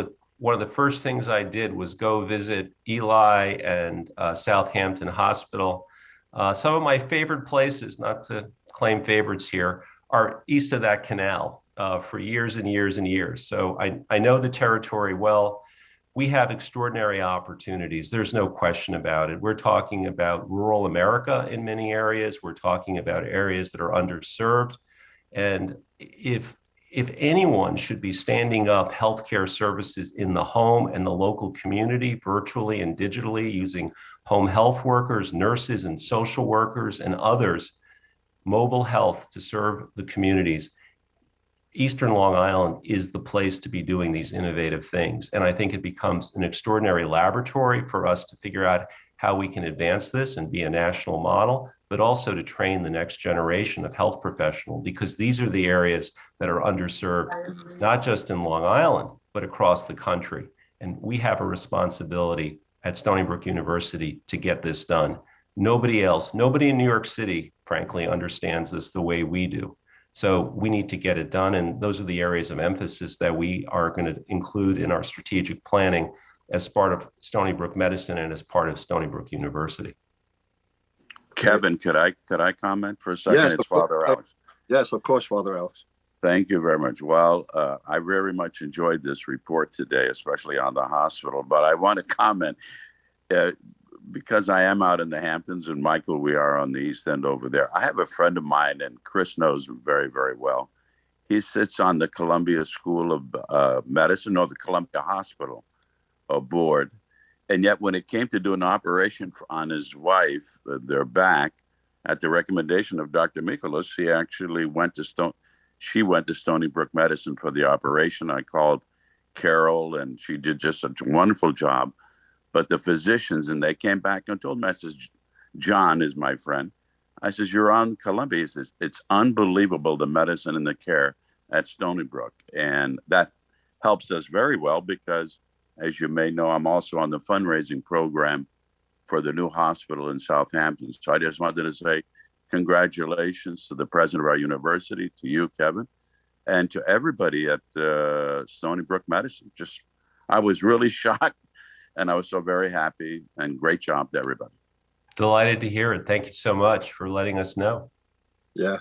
the first things I did was go visit Eli and Southampton Hospital. Some of my favorite places, not to claim favorites here, are east of that canal for years and years and years. So I know the territory well. We have extraordinary opportunities. There's no question about it. We're talking about rural America in many areas. We're talking about areas that are underserved. And if anyone should be standing up healthcare services in the home and the local community, virtually and digitally, using home health workers, nurses and social workers and others, mobile health to serve the communities, Eastern Long Island is the place to be doing these innovative things. And I think it becomes an extraordinary laboratory for us to figure out how we can advance this and be a national model, but also to train the next generation of health professionals, because these are the areas that are underserved, not just in Long Island, but across the country. And we have a responsibility at Stony Brook University to get this done. Nobody else, nobody in New York City, frankly, understands this the way we do. So we need to get it done. And those are the areas of emphasis that we are going to include in our strategic planning as part of Stony Brook Medicine and as part of Stony Brook University. Kevin, could I comment for a second? Yes, It's Father Alex. Yes, of course, Father Alex. Thank you very much. Well, I very much enjoyed this report today, especially on the hospital. But I want to comment, because I am out in the Hamptons, and Michael, we are on the East End over there. I have a friend of mine, and Chris knows him very, very well. He sits on the Columbia School of Medicine, or the Columbia Hospital board. And yet when it came to do an operation on his wife, their back, at the recommendation of Dr. Mikolas, she actually went to Stony Brook Medicine for the operation. I called Carol, and she did just such a wonderful job. But the physicians, and they came back and told me, I says, John is my friend. I says, you're on Columbia. He says, it's unbelievable, the medicine and the care at Stony Brook. And that helps us very well because, as you may know, I'm also on the fundraising program for the new hospital in Southampton. So I just wanted to say congratulations to the president of our university, to you, Kevin, and to everybody at Stony Brook Medicine. I was really shocked, and I was so very happy, and great job to everybody. Delighted to hear it. Thank you so much for letting us know. Yeah.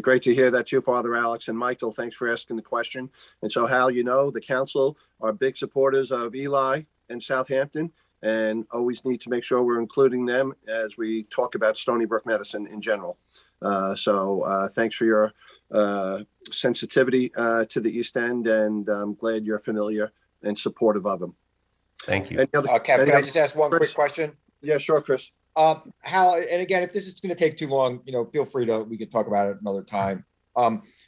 Great to hear that too, Father Alex. And Michael, thanks for asking the question. And so, Hal, the council are big supporters of Eli and Southampton, and always need to make sure we're including them as we talk about Stony Brook Medicine in general. So thanks for your sensitivity to the East End, and I'm glad you're familiar and supportive of them. Thank you. Kevin, can I just ask one quick question? Yeah, sure, Chris. Hal, and again, if this is going to take too long, feel free we could talk about it another time.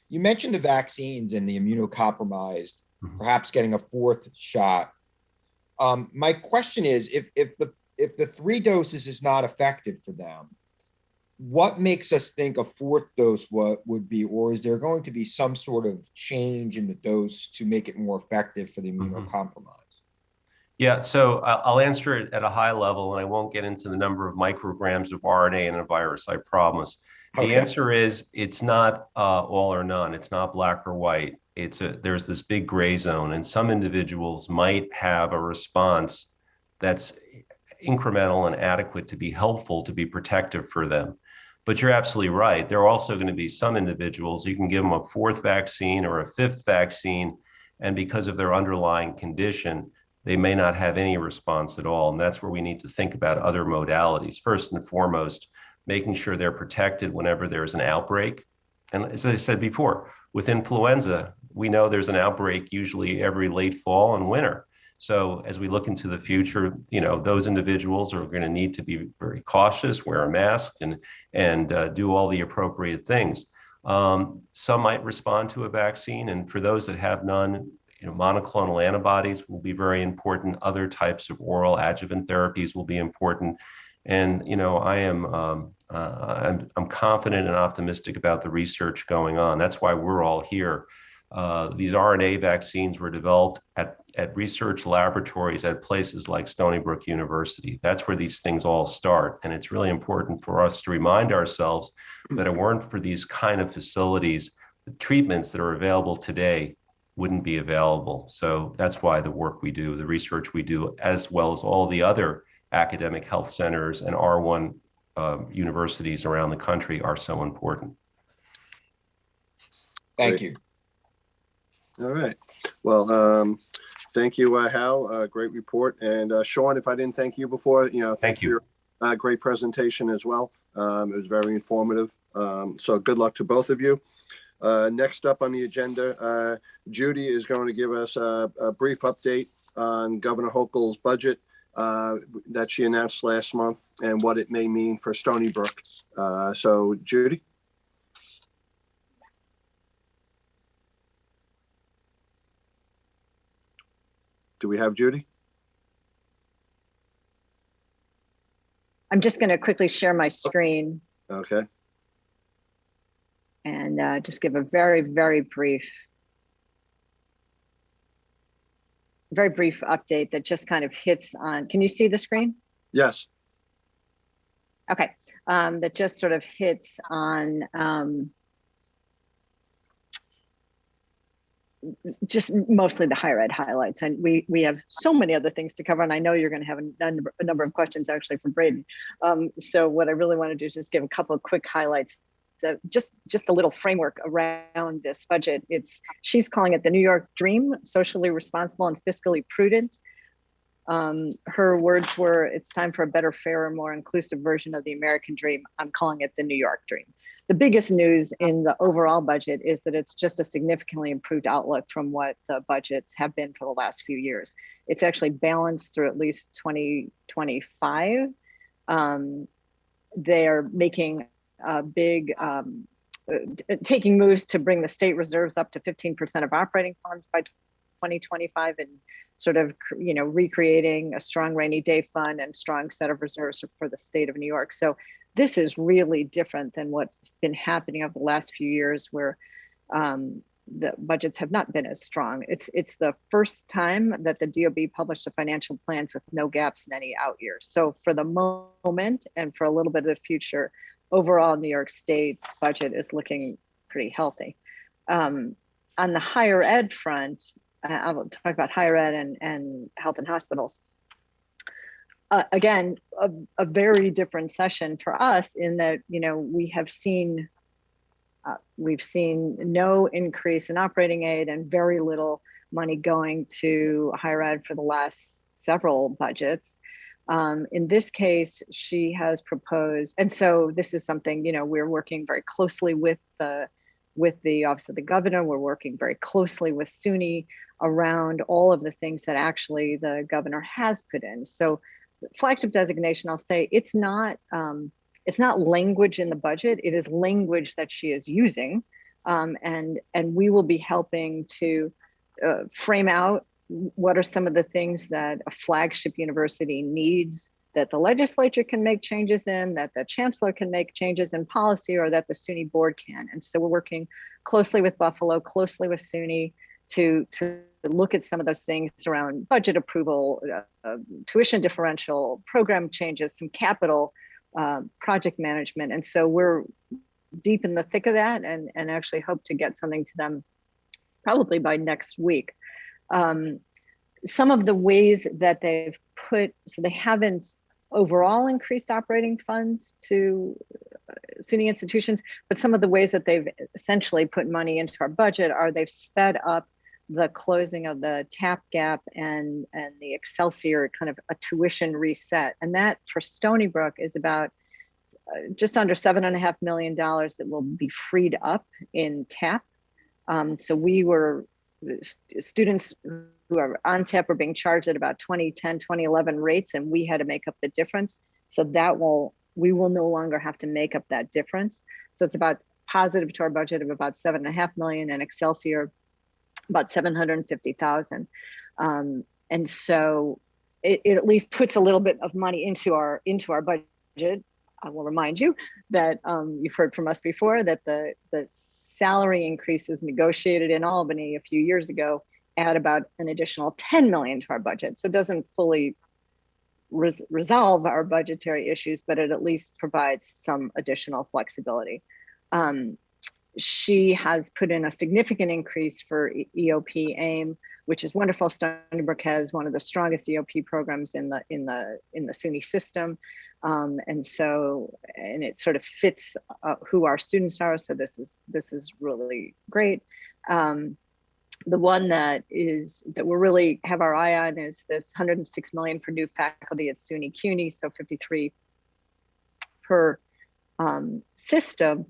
You mentioned the vaccines and the immunocompromised, perhaps getting a fourth shot. My question is, if the 3 doses is not effective for them, what makes us think a fourth dose would be, or is there going to be some sort of change in the dose to make it more effective for the immunocompromised? Yeah, so I'll answer it at a high level, and I won't get into the number of micrograms of RNA in a virus, I promise. Okay. The answer is it's not all or none. It's not black or white. There's this big gray zone, and some individuals might have a response that's incremental and adequate to be helpful, to be protective for them. But you're absolutely right. There are also going to be some individuals, you can give them a 4th vaccine or a 5th vaccine, and because of their underlying condition, they may not have any response at all. And that's where we need to think about other modalities. First and foremost, making sure they're protected whenever there's an outbreak. And as I said before, with influenza, we know there's an outbreak usually every late fall and winter. So as we look into the future, those individuals are going to need to be very cautious, wear a mask, and do all the appropriate things. Some might respond to a vaccine, and for those that have none, monoclonal antibodies will be very important. Other types of oral adjuvant therapies will be important. And I'm confident and optimistic about the research going on. That's why we're all here. These RNA vaccines were developed at research laboratories at places like Stony Brook University. That's where these things all start. And it's really important for us to remind ourselves that if it weren't for these kind of facilities, the treatments that are available today wouldn't be available. So that's why the work we do, the research we do, as well as all the other academic health centers and R1 universities around the country are so important. Thank you. All right. Well, thank you, Hal. Great report. And Sean, if I didn't thank you before, thank you for your great presentation as well. It was very informative. So good luck to both of you. Next up on the agenda, Judy is going to give us a brief update on Governor Hulkel's budget that she announced last month and what it may mean for Stony Brook. So Judy. Do we have Judy? I'm just going to quickly share my screen. Okay. And just give a very, very brief update that just kind of hits on, can you see the screen? Yes. Okay. That just sort of hits on just mostly the higher ed highlights. And we have so many other things to cover. And I know you're going to have a number of questions actually from Braden. So what I really want to do is just give a couple of quick highlights. So just a little framework around this budget. She's calling it the New York Dream, socially responsible and fiscally prudent. Her words were, it's time for a better, fairer, more inclusive version of the American dream. I'm calling it the New York Dream. The biggest news in the overall budget is that it's just a significantly improved outlook from what the budgets have been for the last few years. It's actually balanced through at least 2025. They're making taking moves to bring the state reserves up to 15% of operating funds by 2025 and sort of, recreating a strong rainy day fund and strong set of reserves for the state of New York. So this is really different than what's been happening over the last few years where the budgets have not been as strong. It's the first time that the DOB published the financial plans with no gaps in any out years. So for the moment and for a little bit of the future, overall New York State's budget is looking pretty healthy. On the higher ed front, I will talk about higher ed and health and hospitals. Again, a very different session for us in that, we've seen no increase in operating aid and very little money going to higher ed for the last several budgets. In this case, she has proposed, and so this is something, we're working very closely with the Office of the Governor. We're working very closely with SUNY around all of the things that actually the governor has put in. So flagship designation, I'll say it's not language in the budget. It is language that she is using. And we will be helping to frame out what are some of the things that a flagship university needs, that the legislature can make changes in, that the chancellor can make changes in policy, or that the SUNY board can. And so we're working closely with Buffalo, closely with SUNY to look at some of those things around budget approval, tuition differential, program changes, some capital, project management. And so we're deep in the thick of that and actually hope to get something to them probably by next week. Some of the ways that they've so they haven't overall increased operating funds to SUNY institutions, but some of the ways that they've essentially put money into our budget are they've sped up the closing of the TAP gap and the Excelsior kind of a tuition reset. And that for Stony Brook is about just under $7.5 million that will be freed up in TAP So students who are on tap were being charged at about 2010, 2011 rates, and we had to make up the difference. So we will no longer have to make up that difference. So it's about positive to our budget of about $7.5 million, and Excelsior about 750,000. And so it at least puts a little bit of money into our budget. I will remind you that you've heard from us before that the salary increases negotiated in Albany a few years ago add about an additional 10 million to our budget. So it doesn't fully resolve our budgetary issues, but it at least provides some additional flexibility. She has put in a significant increase for EOP AIM, which is wonderful. Stony Brook has one of the strongest EOP programs in the SUNY system. And it sort of fits who our students are. So this is really great. The one that we really have our eye on is this 106 million for new faculty at SUNY CUNY, so 53 per system.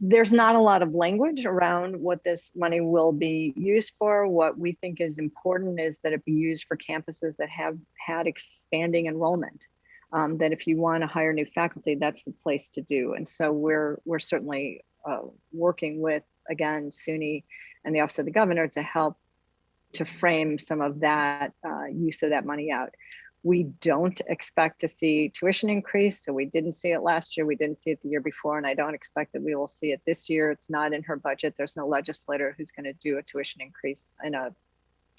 There's not a lot of language around what this money will be used for. What we think is important is that it be used for campuses that have had expanding enrollment. That if you want to hire new faculty, that's the place to do. And so we're certainly working with, again, SUNY and the Office of the Governor to help to frame some of that use of that money out. We don't expect to see tuition increase. So we didn't see it last year. We didn't see it the year before. And I don't expect that we will see it this year. It's not in her budget. There's no legislator who's going to do a tuition increase in an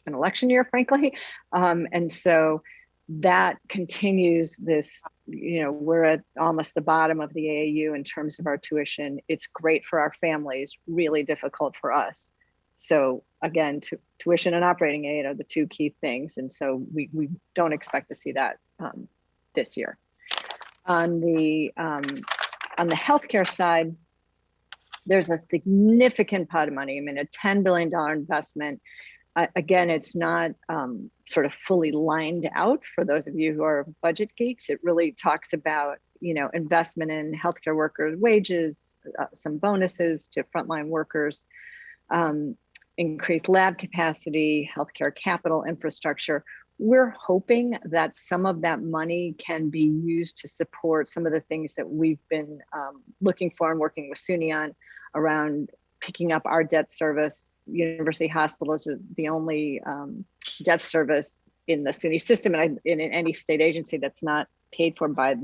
election year, frankly. And so that continues this, we're at almost the bottom of the AAU in terms of our tuition. It's great for our families, really difficult for us. So again, tuition and operating aid are the two key things. And so we don't expect to see that this year. On the healthcare side, there's a significant pot of money. I mean, a $10 billion investment. Again, it's not sort of fully lined out for those of you who are budget geeks. It really talks about, investment in healthcare workers' wages, some bonuses to frontline workers, increased lab capacity, healthcare capital infrastructure. We're hoping that some of that money can be used to support some of the things that we've been looking for and working with SUNY on around picking up our debt service. University hospitals is the only debt service in the SUNY system and in any state agency that's not paid for by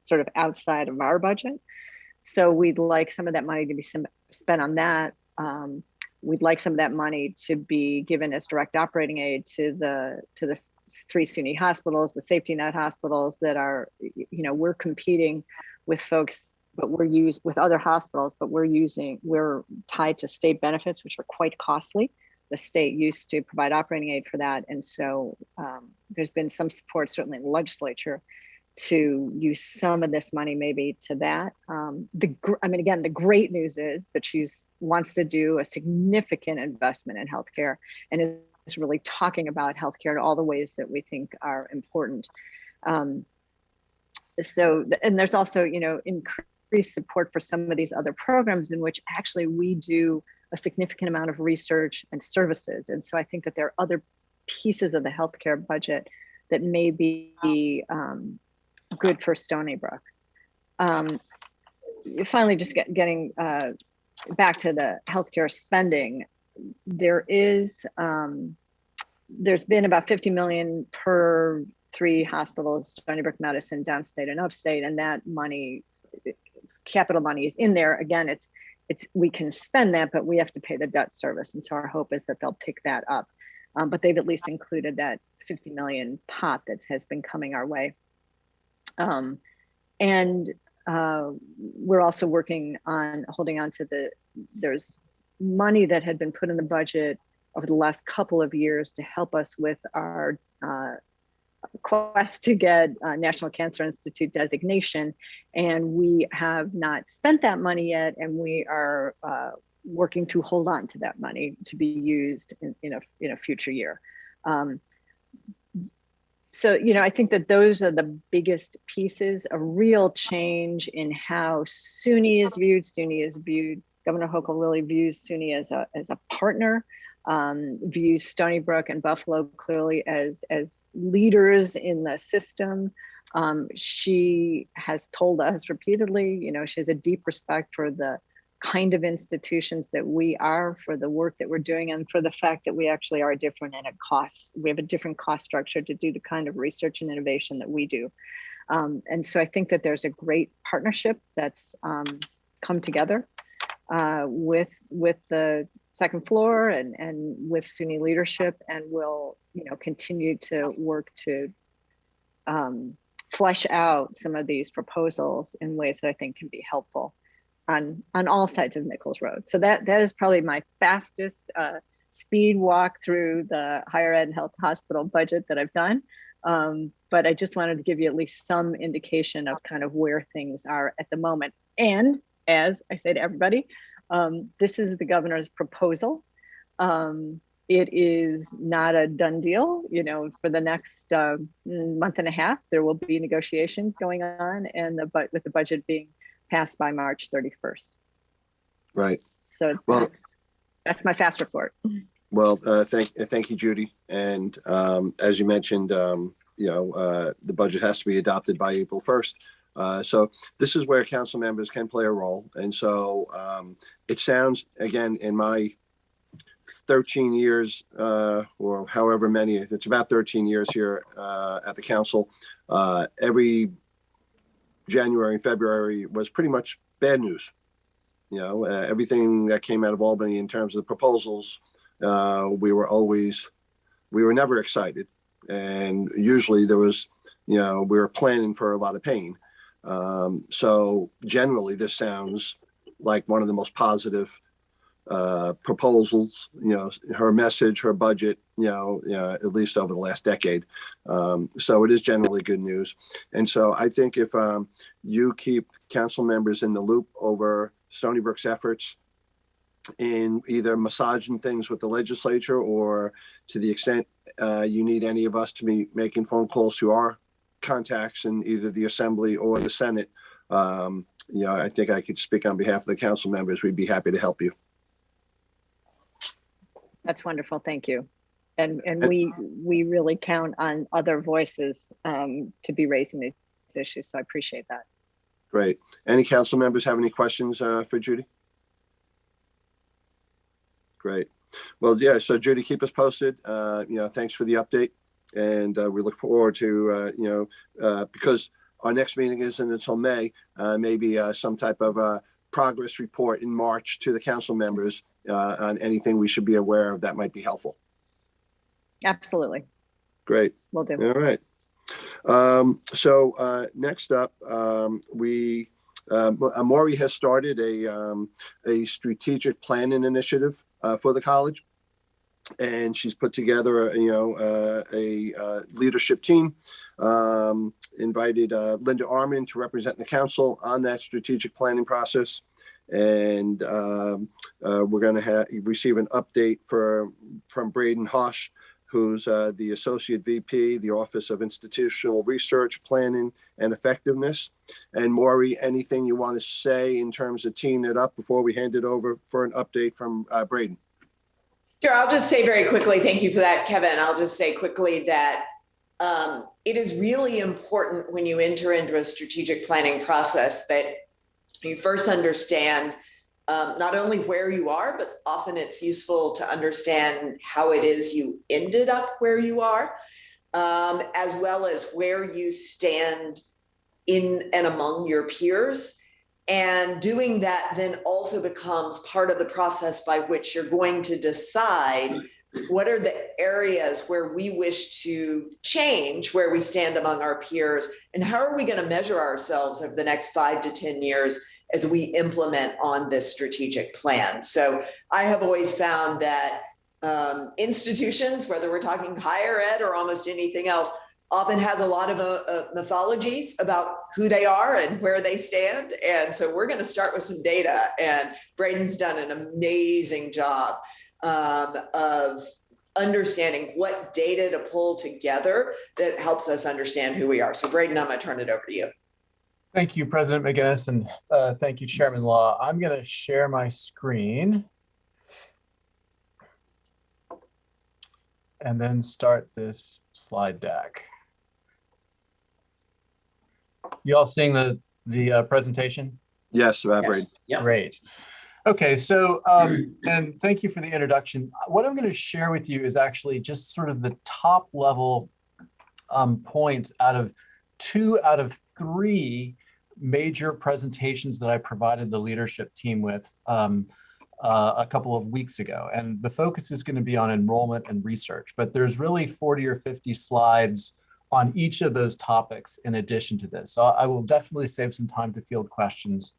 sort of outside of our budget. So we'd like some of that money to be spent on that. We'd like some of that money to be given as direct operating aid to the 3 SUNY hospitals, the safety net hospitals that are, we're competing with folks, but with other hospitals, but we're tied to state benefits, which are quite costly. The state used to provide operating aid for that. And so there's been some support, certainly in the legislature, to use some of this money maybe to that. Again, the great news is that she wants to do a significant investment in healthcare and is really talking about healthcare in all the ways that we think are important. And there's also, increased support for some of these other programs in which actually we do a significant amount of research and services. And so I think that there are other pieces of the healthcare budget that may be good for Stony Brook. Finally, just getting back to the healthcare spending, there's been about 50 million per 3 hospitals, Stony Brook, Medicine, downstate and upstate, and that money, capital money, is in there. Again, it's we can spend that, but we have to pay the debt service, and so our hope is that they'll pick that up. But they've at least included that 50 million pot that has been coming our way. We're also working on holding on to there's money that had been put in the budget over the last couple of years to help us with our quest to get National Cancer Institute designation. And we have not spent that money yet. And we are working to hold on to that money to be used in a future year. So, I think that those are the biggest pieces. A real change in how SUNY is viewed. SUNY is viewed Governor Hulkel really views SUNY as a partner, views Stony Brook and Buffalo clearly as leaders in the system. She has told us repeatedly, you know, she has a deep respect for the kind of institutions that we are, for the work that we're doing, and for the fact that we actually are different and it costs. We have a different cost structure to do the kind of research and innovation that we do. And so I think that there's a great partnership that's come together with the second floor and with SUNY leadership, and will, you know, continue to work to flesh out some of these proposals in ways that I think can be helpful on all sides of Nichols Road. So that is probably my fastest speed walk through the higher ed and health hospital budget that I've done. But I just wanted to give you at least some indication of kind of where things are at the moment. And as I say to everybody, this is the governor's proposal. It is not a done deal. You know, for the next month and a half, there will be negotiations going on, and with the budget being passed by March 31st. Right. So that's my fast report. Well, thank you, Judy. And as you mentioned, you know, the budget has to be adopted by April 1st. So this is where council members can play a role. And so it sounds, again, in my 13 years or however many, it's about 13 years here at the council, every January and February was pretty much bad news. You know, everything that came out of Albany in terms of the proposals, we were never excited. And usually there was, you know, we were planning for a lot of pain. So generally this sounds like one of the most positive proposals, you know, her message, her budget, you know, at least over the last decade. So it is generally good news. And so I think if you keep council members in the loop over Stony Brook's efforts in either massaging things with the legislature, or to the extent you need any of us to be making phone calls to our contacts in either the Assembly or the Senate, you know, I think I could speak on behalf of the council members. We'd be happy to help you. That's wonderful. Thank you. And we really count on other voices to be raising these issues. So I appreciate that. Great. Any council members have any questions for Judy? Great. Well, yeah. So Judy, keep us posted. You know, thanks for the update, and we look forward to you know, because our next meeting isn't until May. Maybe some type of progress report in March to the council members on anything we should be aware of that might be helpful. Absolutely. Great. Will do. All right. So next up, Maury has started a strategic planning initiative for the college, and she's put together, you know, a leadership team. Invited Linda Arman to represent the council on that strategic planning process, and we're going to receive an update from Braden Hosh, who's the Associate VP, the Office of Institutional Research, Planning, and Effectiveness. And Maury, anything you want to say in terms of teeing it up before we hand it over for an update from Braden? Sure, I'll just say very quickly, thank you for that, Kevin. I'll just say quickly that it is really important when you enter into a strategic planning process that you first understand not only where you are, but often it's useful to understand how it is you ended up where you are, as well as where you stand in and among your peers. And doing that then also becomes part of the process by which you're going to decide what are the areas where we wish to change, where we stand among our peers, and how are we going to measure ourselves over the next 5 to 10 years as we implement on this strategic plan. So I have always found that institutions, whether we're talking higher ed or almost anything else, often has a lot of mythologies about who they are and where they stand. And so we're going to start with some data, and Braden's done an amazing job of understanding what data to pull together that helps us understand who we are. So Braden, I'm going to turn it over to you. Thank you, President McGinnis, and thank you, Chairman Law. I'm going to share my screen and then start this slide deck. You all seeing the presentation? Yes, great. Yeah. Great. Okay, so, and thank you for the introduction. What I'm going to share with you is actually just sort of the top level points out of 2 out of 3 major presentations that I provided the leadership team with a couple of weeks ago. And the focus is going to be on enrollment and research, but there's really 40 or 50 slides on each of those topics in addition to this. So I will definitely save some time to field questions,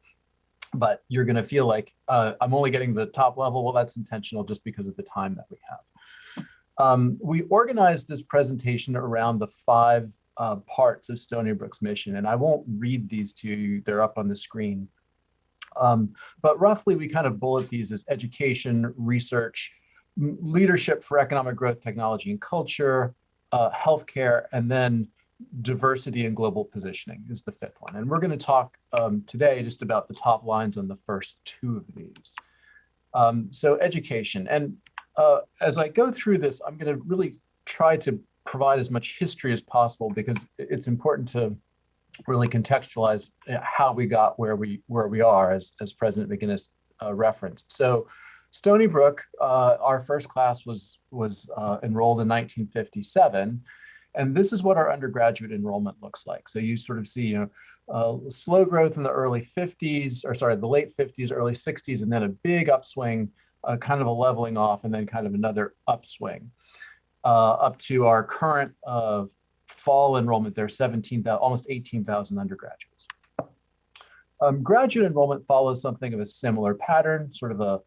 but you're going to feel like I'm only getting the top level. Well, that's intentional just because of the time that we have. We organized this presentation around the 5 parts of Stony Brook's mission, and I won't read these to you. They're up on the screen. But roughly, we kind of bullet these as education, research, leadership for economic growth, technology and culture, healthcare, and then diversity and global positioning is the 5th one. And we're going to talk today just about the top lines on the first 2 of these. So education. And as I go through this, I'm going to really try to provide as much history as possible because it's important to really contextualize how we got where we are, as President McGinnis referenced. So Stony Brook, our first class was enrolled in 1957. And this is what our undergraduate enrollment looks like. So you sort of see, slow growth in the early 50s, or sorry, the late 50s, early 60s, and then a big upswing, kind of a leveling off, and then kind of another upswing up to our current fall enrollment. There are almost 18,000 undergraduates. Graduate enrollment follows something of a similar pattern, sort of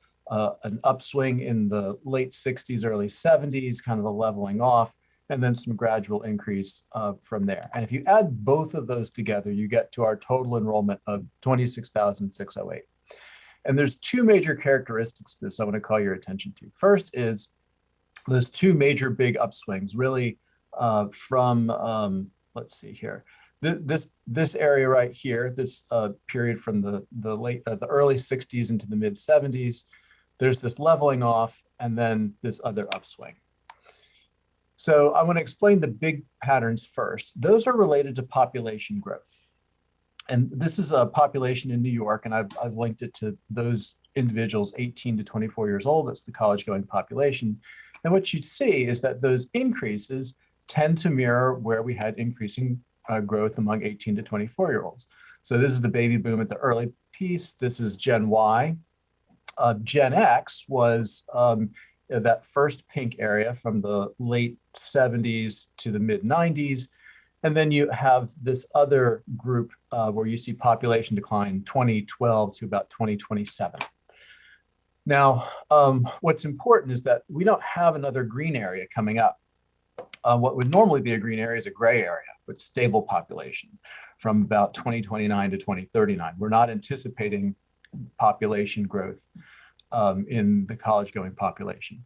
an upswing in the late 60s, early 70s, kind of a leveling off, and then some gradual increase from there. And if you add both of those together, you get to our total enrollment of 26,608. And there's 2 major characteristics to this I want to call your attention to. First is those 2 major big upswings, really from, let's see here, this area right here, this period from the early 60s into the mid 70s, there's this leveling off and then this other upswing. So I want to explain the big patterns first. Those are related to population growth. And this is a population in New York, and I've linked it to those individuals 18 to 24 years old. That's the college-going population. And what you see is that those increases tend to mirror where we had increasing growth among 18 to 24-year-olds. So this is the baby boom at the early piece. This is Gen Y. Gen X was that first pink area from the late 70s to the mid 90s. And then you have this other group where you see population decline 2012 to about 2027. Now, what's important is that we don't have another green area coming up. What would normally be a green area is a gray area with stable population from about 2029 to 2039. We're not anticipating population growth in the college-going population.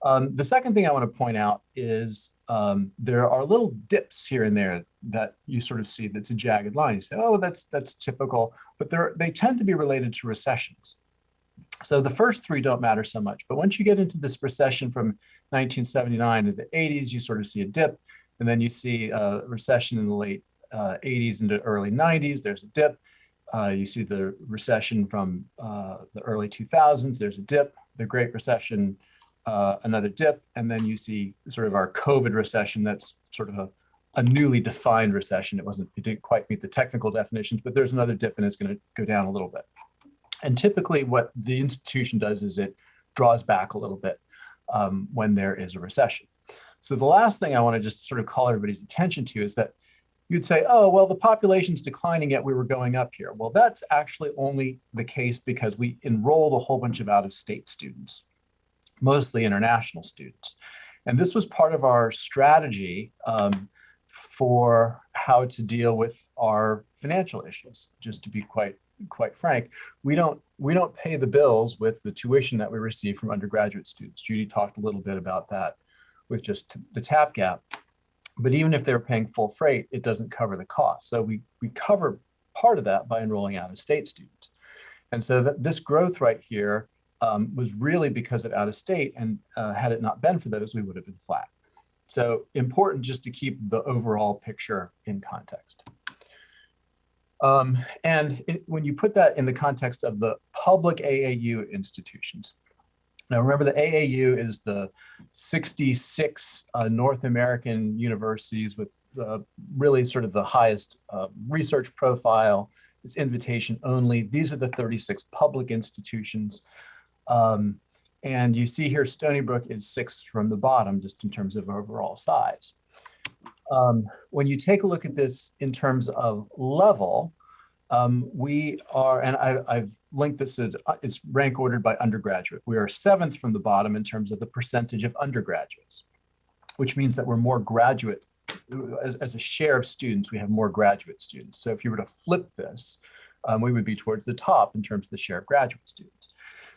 The second thing I want to point out is there are little dips here and there that you sort of see that's a jagged line. You say, oh, that's typical, but they tend to be related to recessions. So the first 3 don't matter so much, but once you get into this recession from 1979 to the 80s, you sort of see a dip, and then you see a recession in the late 80s into early 90s, there's a dip. You see the recession from the early 2000s, there's a dip, the Great Recession, another dip, and then you see sort of our COVID recession. That's sort of a newly defined recession. It didn't quite meet the technical definitions, but there's another dip and it's going to go down a little bit. And typically what the institution does is it draws back a little bit when there is a recession. So the last thing I want to just sort of call everybody's attention to is that you'd say, oh, well, the population's declining yet we were going up here. Well, that's actually only the case because we enrolled a whole bunch of out-of-state students, mostly international students. And this was part of our strategy for how to deal with our financial issues. Just to be quite frank, we don't pay the bills with the tuition that we receive from undergraduate students. Judy talked a little bit about that with just the TAP gap. But even if they're paying full freight, it doesn't cover the cost. So we cover part of that by enrolling out-of-state students. And so this growth right here was really because of out-of-state, and had it not been for those, we would have been flat. So important just to keep the overall picture in context. When you put that in the context of the public AAU institutions, now remember the AAU is the 66 North American universities with really sort of the highest research profile. It's invitation only. These are the 36 public institutions. And you see here, Stony Brook is 6th from the bottom, just in terms of overall size. When you take a look at this in terms of level, we are, and I've linked this, it's rank ordered by undergraduate. We are 7th from the bottom in terms of the percentage of undergraduates, which means that we're more graduate, as a share of students, we have more graduate students. So if you were to flip this, we would be towards the top in terms of the share of graduate students.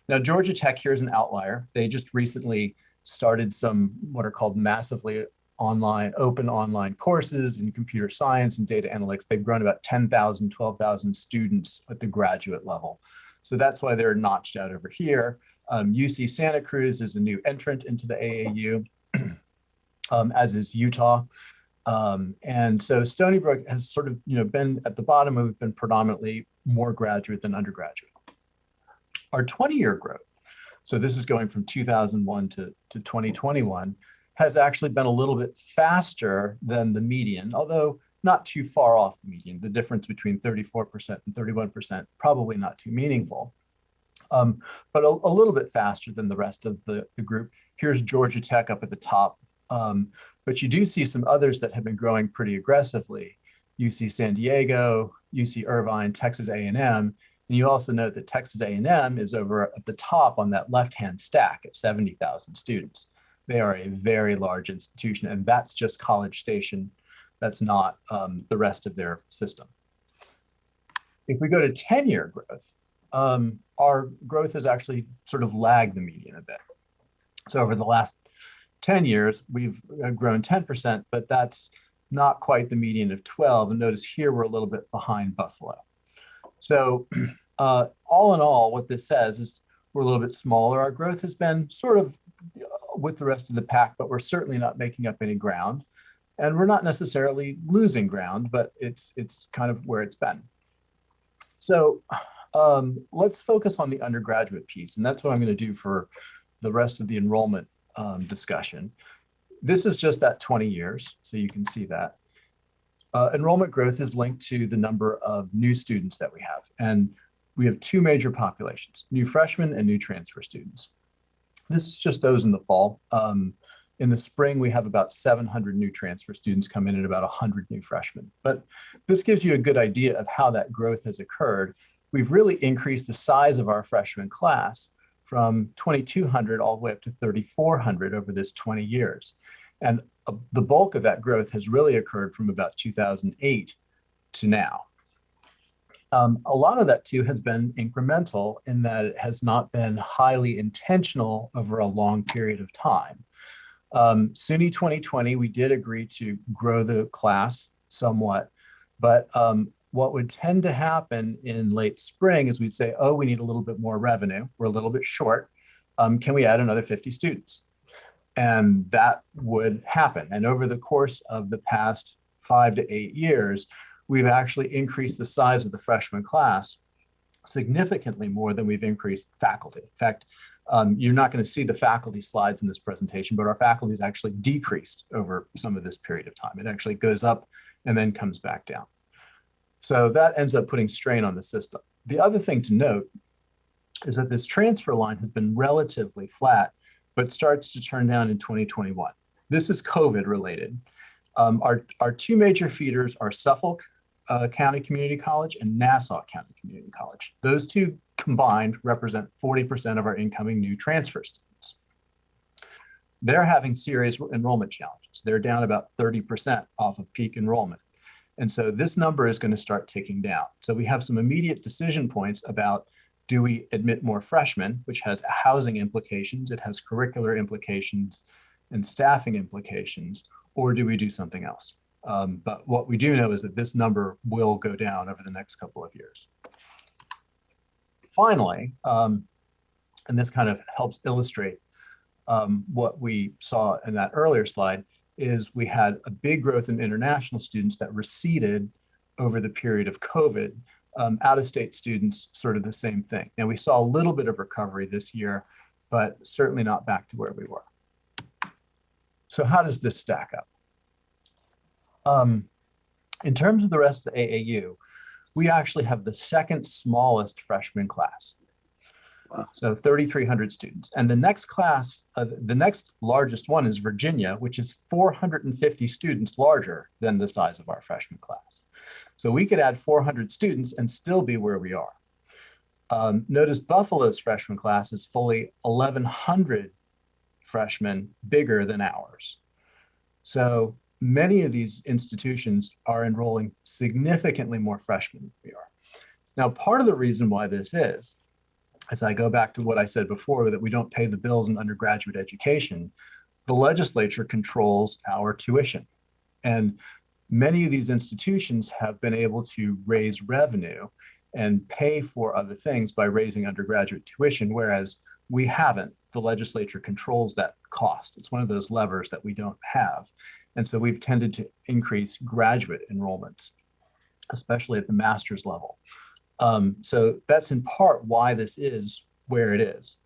Now, Georgia Tech here is an outlier. They just recently started some what are called massively open online courses in computer science and data analytics. They've grown about 10,000, 12,000 students at the graduate level. So that's why they're notched out over here. UC Santa Cruz is a new entrant into the AAU, as is Utah. And so Stony Brook has sort of been at the bottom. We've been predominantly more graduate than undergraduate. Our 20-year growth, so this is going from 2001 to 2021, has actually been a little bit faster than the median, although not too far off the median. The difference between 34% and 31%, probably not too meaningful, but a little bit faster than the rest of the group. Here's Georgia Tech up at the top, but you do see some others that have been growing pretty aggressively. UC San Diego, UC Irvine, Texas A&M, and you also note that Texas A&M is over at the top on that left-hand stack at 70,000 students. They are a very large institution, and that's just College Station. That's not the rest of their system. If we go to 10-year growth, our growth has actually sort of lagged the median a bit. So over the last 10 years, we've grown 10%, but that's not quite the median of 12. And notice here, we're a little bit behind Buffalo. So all in all, what this says is we're a little bit smaller. Our growth has been sort of with the rest of the pack, but we're certainly not making up any ground. And we're not necessarily losing ground, but it's kind of where it's been. So let's focus on the undergraduate piece. And that's what I'm going to do for the rest of the enrollment discussion. This is just that 20 years, so you can see that. Enrollment growth is linked to the number of new students that we have. And we have two major populations, new freshmen and new transfer students. This is just those in the fall. In the spring, we have about 700 new transfer students come in and about 100 new freshmen. But this gives you a good idea of how that growth has occurred. We've really increased the size of our freshman class from 2,200 all the way up to 3,400 over this 20 years. And the bulk of that growth has really occurred from about 2008 to now. A lot of that too has been incremental in that it has not been highly intentional over a long period of time. SUNY 2020, we did agree to grow the class somewhat, but what would tend to happen in late spring is we'd say, oh, we need a little bit more revenue. We're a little bit short. Can we add another 50 students? And that would happen. And over the course of the past 5 to 8 years, we've actually increased the size of the freshman class significantly more than we've increased faculty. In fact, you're not going to see the faculty slides in this presentation, but our faculty has actually decreased over some of this period of time. It actually goes up and then comes back down. So that ends up putting strain on the system. The other thing to note is that this transfer line has been relatively flat, but starts to turn down in 2021. This is COVID related. Our two major feeders are Suffolk County Community College and Nassau County Community College. Those two combined represent 40% of our incoming new transfer students. They're having serious enrollment challenges. They're down about 30% off of peak enrollment. And so this number is going to start ticking down. So we have some immediate decision points about, do we admit more freshmen, which has housing implications, it has curricular implications and staffing implications, or do we do something else? But what we do know is that this number will go down over the next couple of years. Finally, and this kind of helps illustrate what we saw in that earlier slide, is we had a big growth in international students that receded over the period of COVID. Out-of-state students, sort of the same thing. Now, we saw a little bit of recovery this year, but certainly not back to where we were. So how does this stack up? In terms of the rest of the AAU, we actually have the second smallest freshman class. Wow. So 3,300 students. And the next class, the next largest one is Virginia, which is 450 students larger than the size of our freshman class. So we could add 400 students and still be where we are. Notice Buffalo's freshman class is fully 1,100 freshmen bigger than ours. So many of these institutions are enrolling significantly more freshmen than we are. Now, part of the reason why this is, as I go back to what I said before, that we don't pay the bills in undergraduate education, the legislature controls our tuition. And many of these institutions have been able to raise revenue and pay for other things by raising undergraduate tuition, whereas we haven't. The legislature controls that cost. It's one of those levers that we don't have. And so we've tended to increase graduate enrollment, especially at the master's level. So that's in part why this is where it is.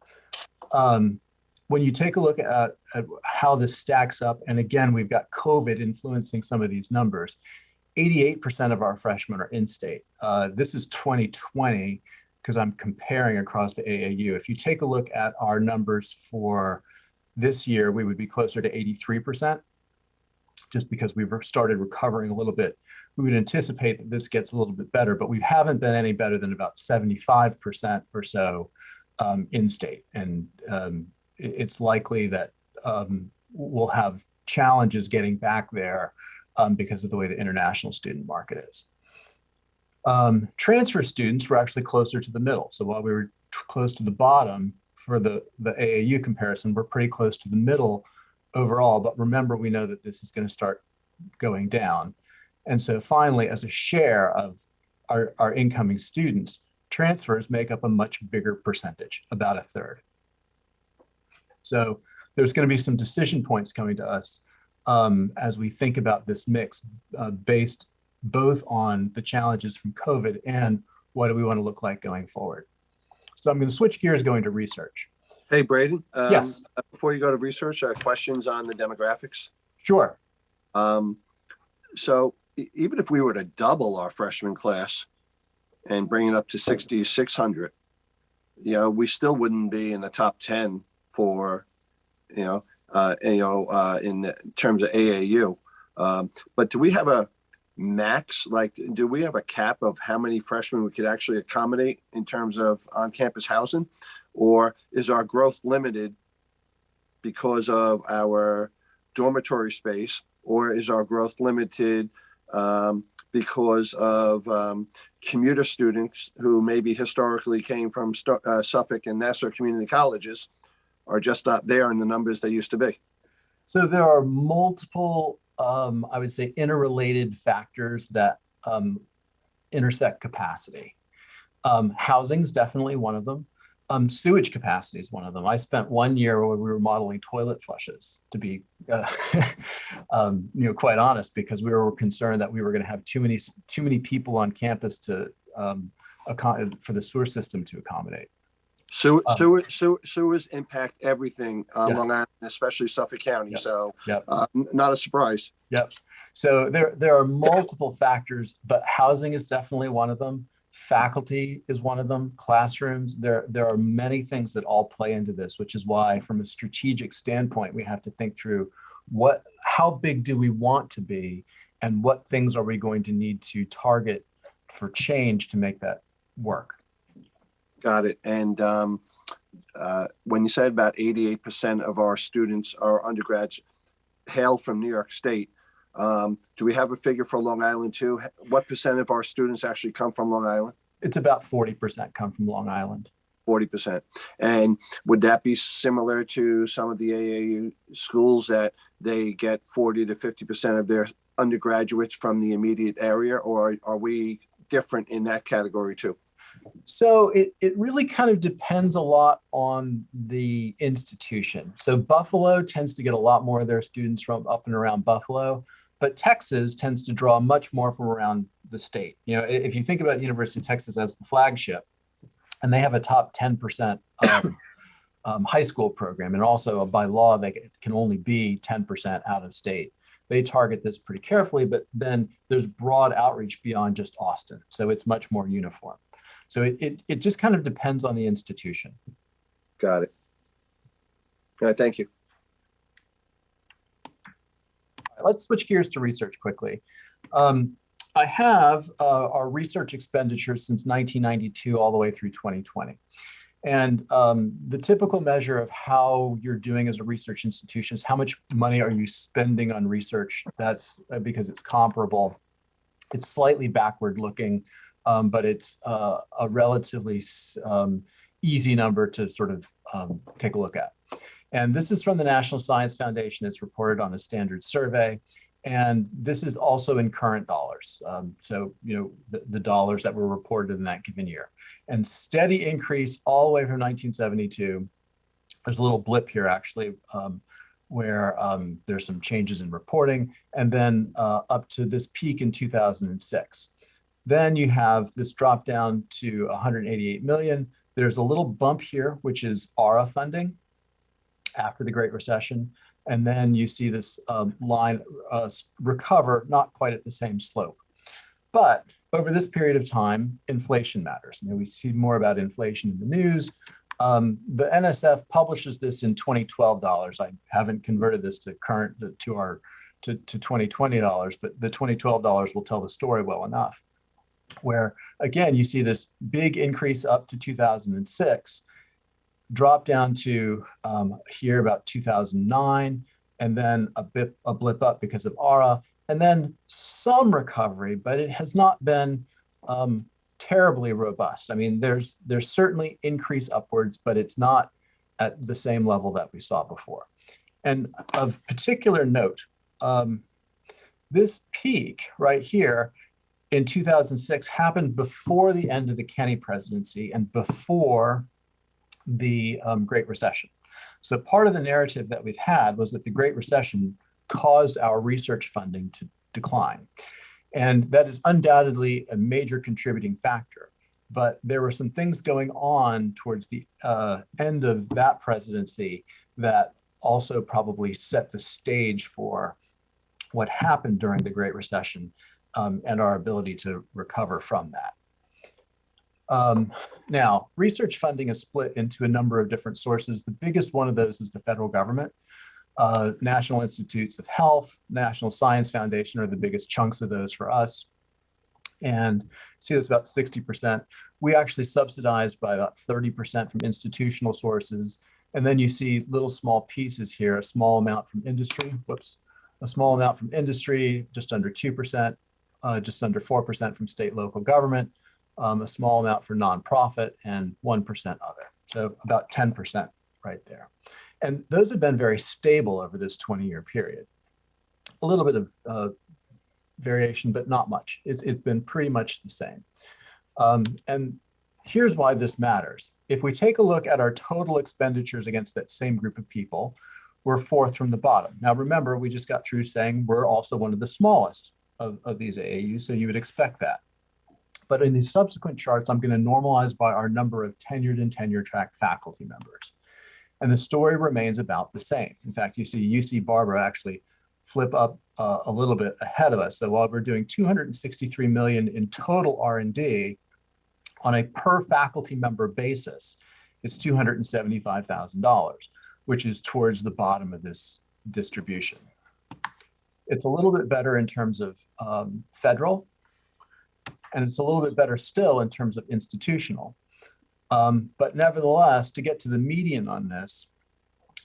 When you take a look at how this stacks up, and again, we've got COVID influencing some of these numbers, 88% of our freshmen are in-state. This is 2020, because I'm comparing across the AAU. If you take a look at our numbers for this year, we would be closer to 83%, just because we've started recovering a little bit. We would anticipate that this gets a little bit better, but we haven't been any better than about 75% or so in-state. And it's likely that we'll have challenges getting back there because of the way the international student market is. Transfer students were actually closer to the middle. So while we were close to the bottom for the AAU comparison, we're pretty close to the middle overall. But remember, we know that this is going to start going down. And so finally, as a share of our incoming students, transfers make up a much bigger percentage, about a third. So there's going to be some decision points coming to us as we think about this mix based both on the challenges from COVID and what do we want to look like going forward. So I'm going to switch gears going to research. Hey, Braden. Yes. Before you go to research, questions on the demographics? Sure. So even if we were to double our freshman class and bring it up to 6,600, we still wouldn't be in the top 10 for, in terms of AAU. But do we have a max? Like, do we have a cap of how many freshmen we could actually accommodate in terms of on-campus housing? Or is our growth limited because of our dormitory space? Or is our growth limited because of commuter students who maybe historically came from Suffolk and Nassau community colleges are just not there in the numbers they used to be? So there are multiple, I would say, interrelated factors that intersect capacity. Housing is definitely one of them. Sewage capacity is one of them. I spent 1 year where we were modeling toilet flushes, to be quite honest, because we were concerned that we were going to have too many people on campus to for the sewer system to accommodate. Sewers impact everything on Yeah. Long Island, especially Suffolk County. Yep. So Yep. Not a surprise. Yep. So there are multiple factors, but housing is definitely one of them. Faculty is one of them. Classrooms. There are many things that all play into this, which is why, from a strategic standpoint, we have to think through how big do we want to be, and what things are we going to need to target for change to make that work. Got it. And when you said about 88% of our students are undergrads hail from New York State, do we have a figure for Long Island too? What percent of our students actually come from Long Island? It's about 40% come from Long Island. 40%. And would that be similar to some of the AAU schools that they get 40 to 50% of their undergraduates from the immediate area, or are we different in that category too? So it really kind of depends a lot on the institution. So Buffalo tends to get a lot more of their students from up and around Buffalo, but Texas tends to draw much more from around the state. You know, if you think about University of Texas as the flagship, and they have a top 10% high school program, and also by law, they can only be 10% out of state. They target this pretty carefully, but then there's broad outreach beyond just Austin. So it's much more uniform. So it just kind of depends on the institution. Got it. All right, thank you. Let's switch gears to research quickly. I have our research expenditures since 1992 all the way through 2020. And the typical measure of how you're doing as a research institution is how much money are you spending on research. That's because it's comparable. It's slightly backward looking, but it's a relatively easy number to sort of take a look at. And this is from the National Science Foundation. It's reported on a standard survey. And this is also in current dollars. So, you know, the dollars that were reported in that given year. And steady increase all the way from 1972. There's a little blip here actually, where there's some changes in reporting, and then up to this peak in 2006. Then you have this drop down to 188 million. There's a little bump here, which is ARA funding after the Great Recession. And then you see this line recover, not quite at the same slope. But over this period of time, inflation matters. I mean, we see more about inflation in the news. The NSF publishes this in 2012 dollars. I haven't converted this to current to 2020 dollars, but the 2012 dollars will tell the story well enough. Where again, you see this big increase up to 2006, drop down to here about 2009, and then a blip up because of ARA, and then some recovery, but it has not been terribly robust. I mean, there's certainly increase upwards, but it's not at the same level that we saw before. And of particular note, this peak right here in 2006 happened before the end of the Kennedy presidency and before the Great Recession. So part of the narrative that we've had was that the Great Recession caused our research funding to decline. And that is undoubtedly a major contributing factor. But there were some things going on towards the end of that presidency that also probably set the stage for what happened during the Great Recession and our ability to recover from that. Now, research funding is split into a number of different sources. The biggest one of those is the federal government. National Institutes of Health, National Science Foundation are the biggest chunks of those for us. And see, that's about 60%. We actually subsidized by about 30% from institutional sources. And then you see little small pieces here, a small amount from industry, a small amount from industry, just under 2%, just under 4% from state, local government, a small amount for nonprofit, and 1% other. So about 10% right there. And those have been very stable over this 20-year period. A little bit of variation, but not much. It's been pretty much the same. And here's why this matters. If we take a look at our total expenditures against that same group of people, we're fourth from the bottom. Now, remember, we just got through saying we're also one of the smallest of these AAUs, so you would expect that. But in these subsequent charts, I'm going to normalize by our number of tenured and tenure-track faculty members. And the story remains about the same. In fact, you see UC Barbara actually flip up a little bit ahead of us. So while we're doing $263 million in total R&D, on a per faculty member basis, it's $275,000, which is towards the bottom of this distribution. It's a little bit better in terms of federal, and it's a little bit better still in terms of institutional. But nevertheless, to get to the median on this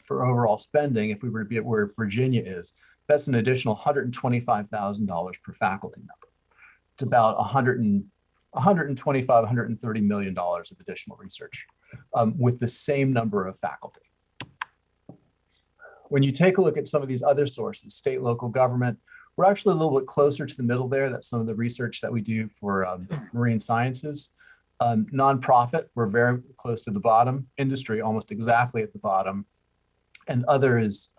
for overall spending, if we were to be at where Virginia is, that's an additional $125,000 per faculty member. It's about $125, $130 million of additional research with the same number of faculty. When you take a look at some of these other sources, state, local government, We're actually a little bit closer to the middle there. That's some of the research that we do for marine sciences. Nonprofit, we're very close to the bottom. Industry, almost exactly at the bottom. And other is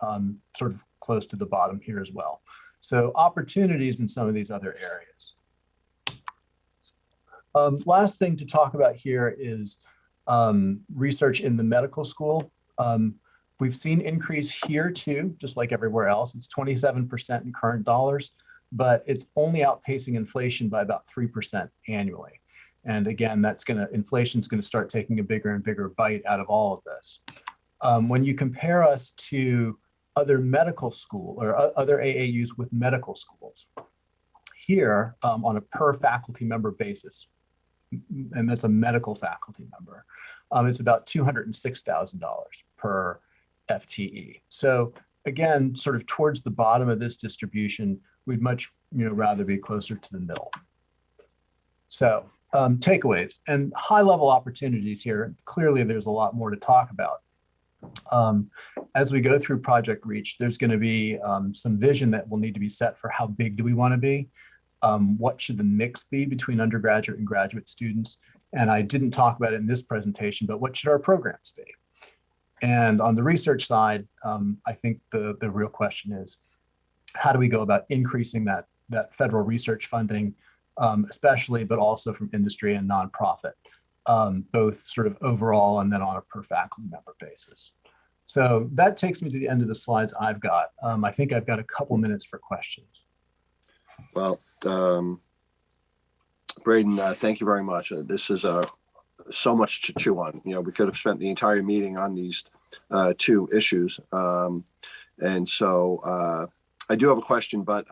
sort of close to the bottom here as well. So opportunities in some of these other areas. Last thing to talk about here is research in the medical school. We've seen increase here too, just like everywhere else. It's 27% in current dollars, but it's only outpacing inflation by about 3% annually. And again, inflation's gonna start taking a bigger and bigger bite out of all of this. When you compare us to other medical school or other AAUs with medical schools, here on a per faculty member basis, and that's a medical faculty member, it's about $206,000 per FTE. So again, sort of towards the bottom of this distribution, we'd much rather be closer to the middle. So takeaways and high level opportunities here. Clearly, there's a lot more to talk about. As we go through Project Reach, there's going to be some vision that will need to be set for how big do we want to be? What should the mix be between undergraduate and graduate students? And I didn't talk about it in this presentation, but what should our programs be? And on the research side, I think the real question is, how do we go about increasing that federal research funding, especially, but also from industry and nonprofit, both sort of overall and then on a per faculty member basis. So that takes me to the end of the slides I've got. I think I've got a couple minutes for questions. Well, Braden, thank you very much. This is so much to chew on. We could have spent the entire meeting on these two issues. And so I do have a question, but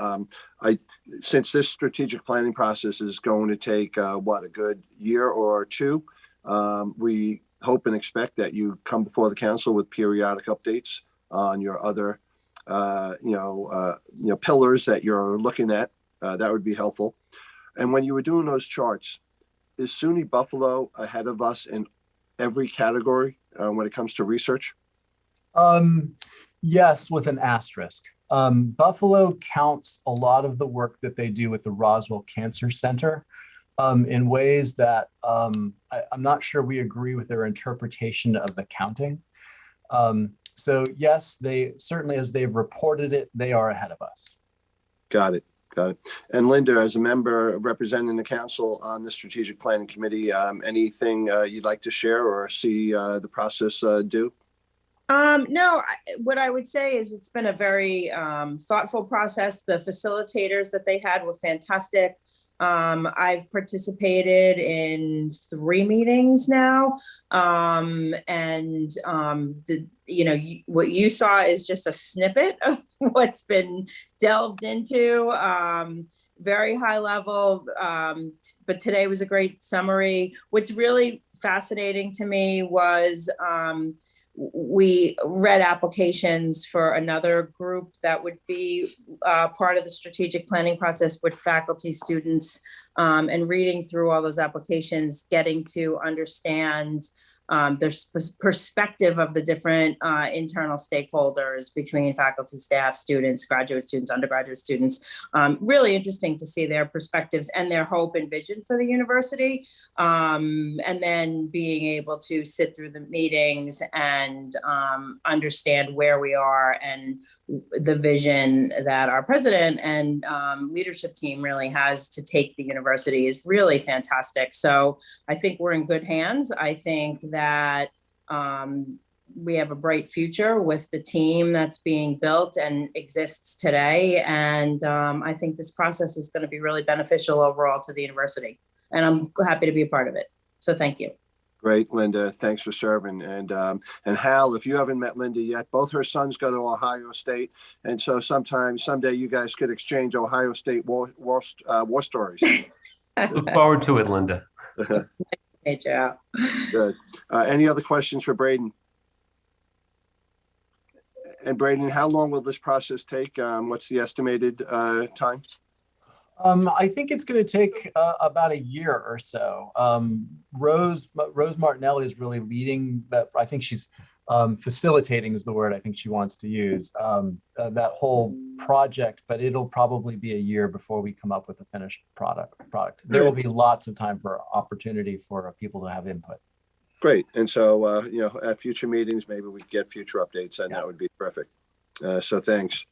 since this strategic planning process is going to take a good year or two, we hope and expect that you come before the council with periodic updates on your other pillars that you're looking at. That would be helpful. And when you were doing those charts, is SUNY Buffalo ahead of us in every category when it comes to research? Yes, with an asterisk. Buffalo counts a lot of the work that they do with the Roswell Cancer Center in ways that I'm not sure we agree with their interpretation of the counting. So yes, they certainly, as they've reported it, they are ahead of us. Got it. Got it. And Linda, as a member representing the council on the strategic planning committee, anything you'd like to share or see the process do? No, what I would say is it's been a very thoughtful process. The facilitators that they had were fantastic. I've participated in 3 meetings now. What you saw is just a snippet of what's been delved into. Very high level, but today was a great summary. What's really fascinating to me was we read applications for another group that would be part of the strategic planning process with faculty, students, and reading through all those applications, getting to understand there's perspective of the different internal stakeholders between faculty, staff, students, graduate students, undergraduate students. Really interesting to see their perspectives and their hope and vision for the university. And then being able to sit through the meetings and understand where we are and the vision that our president and leadership team really has to take the university is really fantastic. So I think we're in good hands. I think that we have a bright future with the team that's being built and exists today. And I think this process is going to be really beneficial overall to the university. And I'm happy to be a part of it. So thank you. Great, Linda. Thanks for serving. And Hal, if you haven't met Linda yet, both her sons go to Ohio State. And so someday you guys could exchange Ohio State war stories. Look forward to it, Linda. Hey, Joe. Good. Any other questions for Braden? And Braden, how long will this process take? What's the estimated time? I think it's going to take about a year or so. Rose Martinelli is really leading that. I think she's facilitating is the word I think she wants to use, that whole project, but it'll probably be a year before we come up with a finished product. There will be lots of time for opportunity for people to have input. Great. And so, at future meetings, maybe we get future updates, and that would be perfect. So thanks.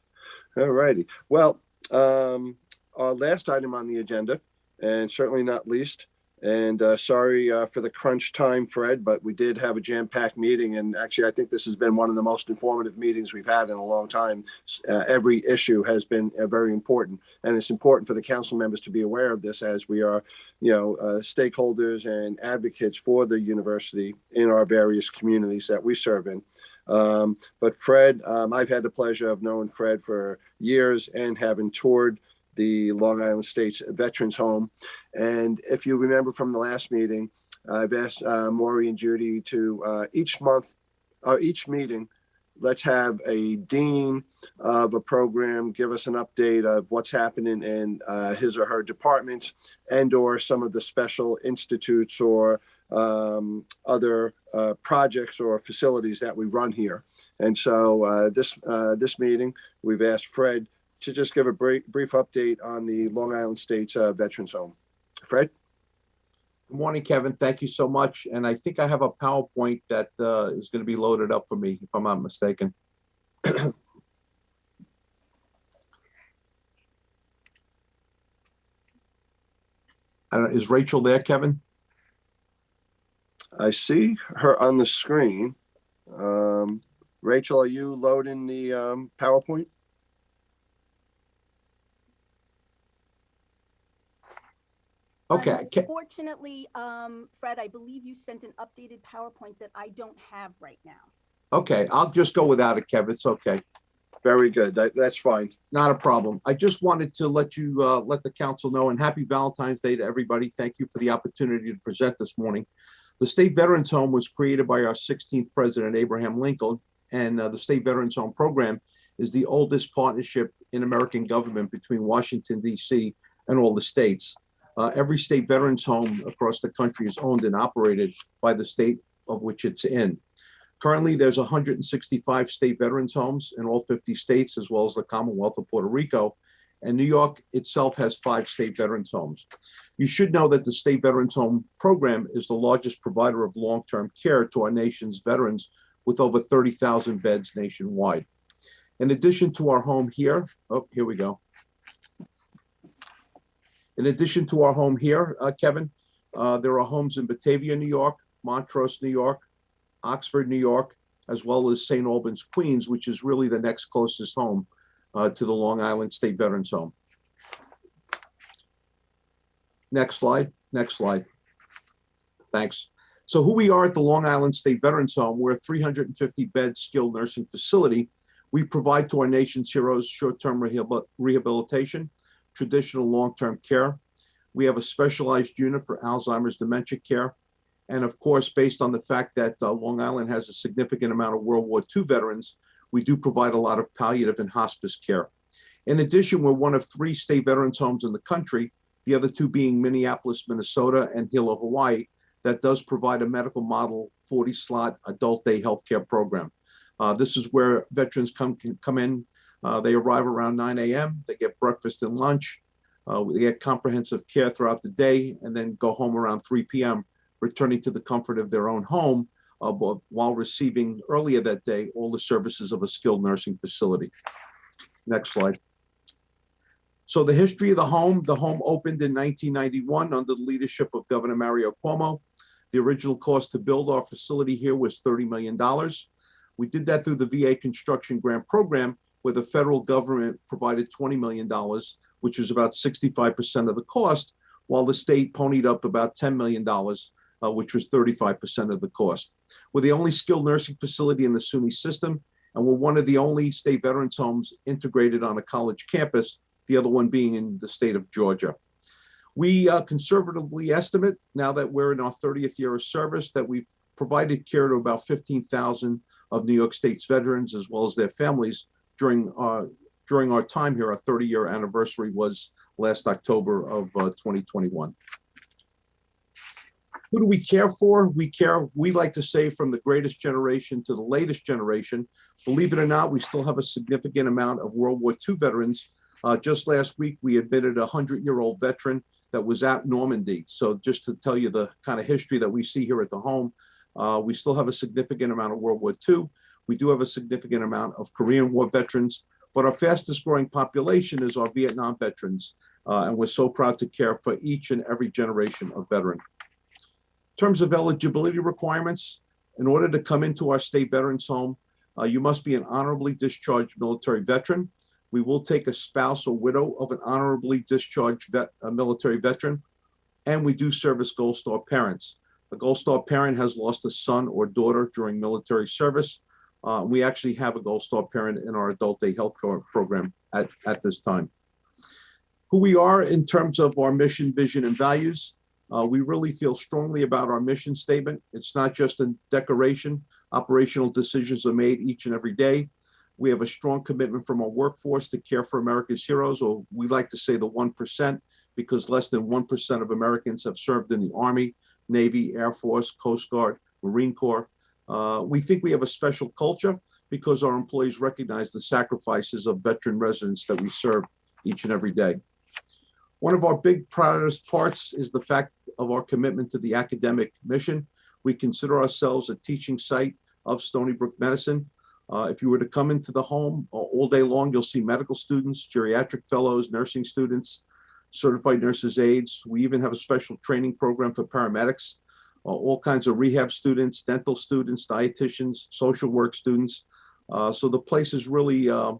All righty. Well, our last item on the agenda, and certainly not least, and sorry for the crunch time, Fred, but we did have a jam-packed meeting. And actually, I think this has been one of the most informative meetings we've had in a long time. Every issue has been very important. And it's important for the council members to be aware of this, as we are, stakeholders and advocates for the university in our various communities that we serve in. But Fred, I've had the pleasure of knowing Fred for years and having toured the Long Island State's Veterans Home. And if you remember from the last meeting, I've asked Maury and Judy to each month or each meeting, let's have a dean of a program give us an update of what's happening in his or her departments, and or some of the special institutes or other projects or facilities that we run here. And so this meeting, we've asked Fred to just give a brief update on the Long Island State's Veterans Home. Fred? Good morning, Kevin. Thank you so much. And I think I have a PowerPoint that is going to be loaded up for me, if I'm not mistaken. Is Rachel there, Kevin? I see her on the screen. Rachel, are you loading the PowerPoint? Okay. Unfortunately, Fred, I believe you sent an updated PowerPoint that I don't have right now. Okay, I'll just go without it, Kevin. It's okay. Very good. That's fine. Not a problem. I just wanted to let you let the council know, and happy Valentine's Day to everybody. Thank you for the opportunity to present this morning. The State Veterans Home was created by our 16th president, Abraham Lincoln, and the State Veterans Home program is the oldest partnership in American government between Washington, D.C. and all the states. Every state veterans home across the country is owned and operated by the state of which it's in. Currently, there's 165 state veterans homes in all 50 states, as well as the Commonwealth of Puerto Rico. And New York itself has 5 state veterans homes. You should know that the State Veterans Home program is the largest provider of long-term care to our nation's veterans, with over 30,000 beds nationwide. In addition to our home here, here we go. In addition to our home here, Kevin, there are homes in Batavia, New York, Montrose, New York, Oxford, New York, as well as St. Albans, Queens, which is really the next closest home to the Long Island State Veterans Home. Next slide. Next slide. Thanks. So who we are at the Long Island State Veterans Home, we're a 350-bed skilled nursing facility. We provide to our nation's heroes short-term rehabilitation, traditional long-term care. We have a specialized unit for Alzheimer's dementia care. And of course, based on the fact that Long Island has a significant amount of World War II veterans, we do provide a lot of palliative and hospice care. In addition, we're one of 3 state veterans homes in the country, the other 2 being Minneapolis, Minnesota, and Hilo, Hawaii, that does provide a medical model 40-slot adult day healthcare program. This is where veterans can come in. They arrive around 9 a.m. They get breakfast and lunch. They get comprehensive care throughout the day, and then go home around 3 p.m., returning to the comfort of their own home while receiving earlier that day all the services of a skilled nursing facility. Next slide. So the history of the home opened in 1991 under the leadership of Governor Mario Cuomo. The original cost to build our facility here was $30 million. We did that through the VA construction grant program, where the federal government provided $20 million, which was about 65% of the cost, while the state ponied up about $10 million, which was 35% of the cost. We're the only skilled nursing facility in the SUNY system, and we're one of the only state veterans homes integrated on a college campus, the other one being in the state of Georgia. We conservatively estimate, now that we're in our 30th year of service, that we've provided care to about 15,000 of New York State's veterans, as well as their families, during our time here. Our 30-year anniversary was last October of 2021. Who do we care for? We like to say from the greatest generation to the latest generation. Believe it or not, we still have a significant amount of World War II veterans. Just last week, we admitted a 100-year-old veteran that was at Normandy. So just to tell you the kind of history that we see here at the home, we still have a significant amount of World War II. We do have a significant amount of Korean War veterans, but our fastest growing population is our Vietnam veterans. And we're so proud to care for each and every generation of veteran. In terms of eligibility requirements, in order to come into our state veterans home, you must be an honorably discharged military veteran. We will take a spouse or widow of an honorably discharged military veteran, and we do service Gold Star parents. A Gold Star parent has lost a son or daughter during military service. We actually have a Gold Star parent in our adult day health program at this time. Who we are in terms of our mission, vision, and values. We really feel strongly about our mission statement. It's not just a decoration. Operational decisions are made each and every day. We have a strong commitment from our workforce to care for America's heroes, or we like to say the 1%, because less than 1% of Americans have served in the Army, Navy, Air Force, Coast Guard, Marine Corps. We think we have a special culture because our employees recognize the sacrifices of veteran residents that we serve each and every day. One of our big proudest parts is the fact of our commitment to the academic mission. We consider ourselves a teaching site of Stony Brook medicine. If you were to come into the home all day long, you'll see medical students, geriatric fellows, nursing students, certified nurses aides. We even have a special training program for paramedics, all kinds of rehab students, dental students, dietitians, social work students. So the place is really a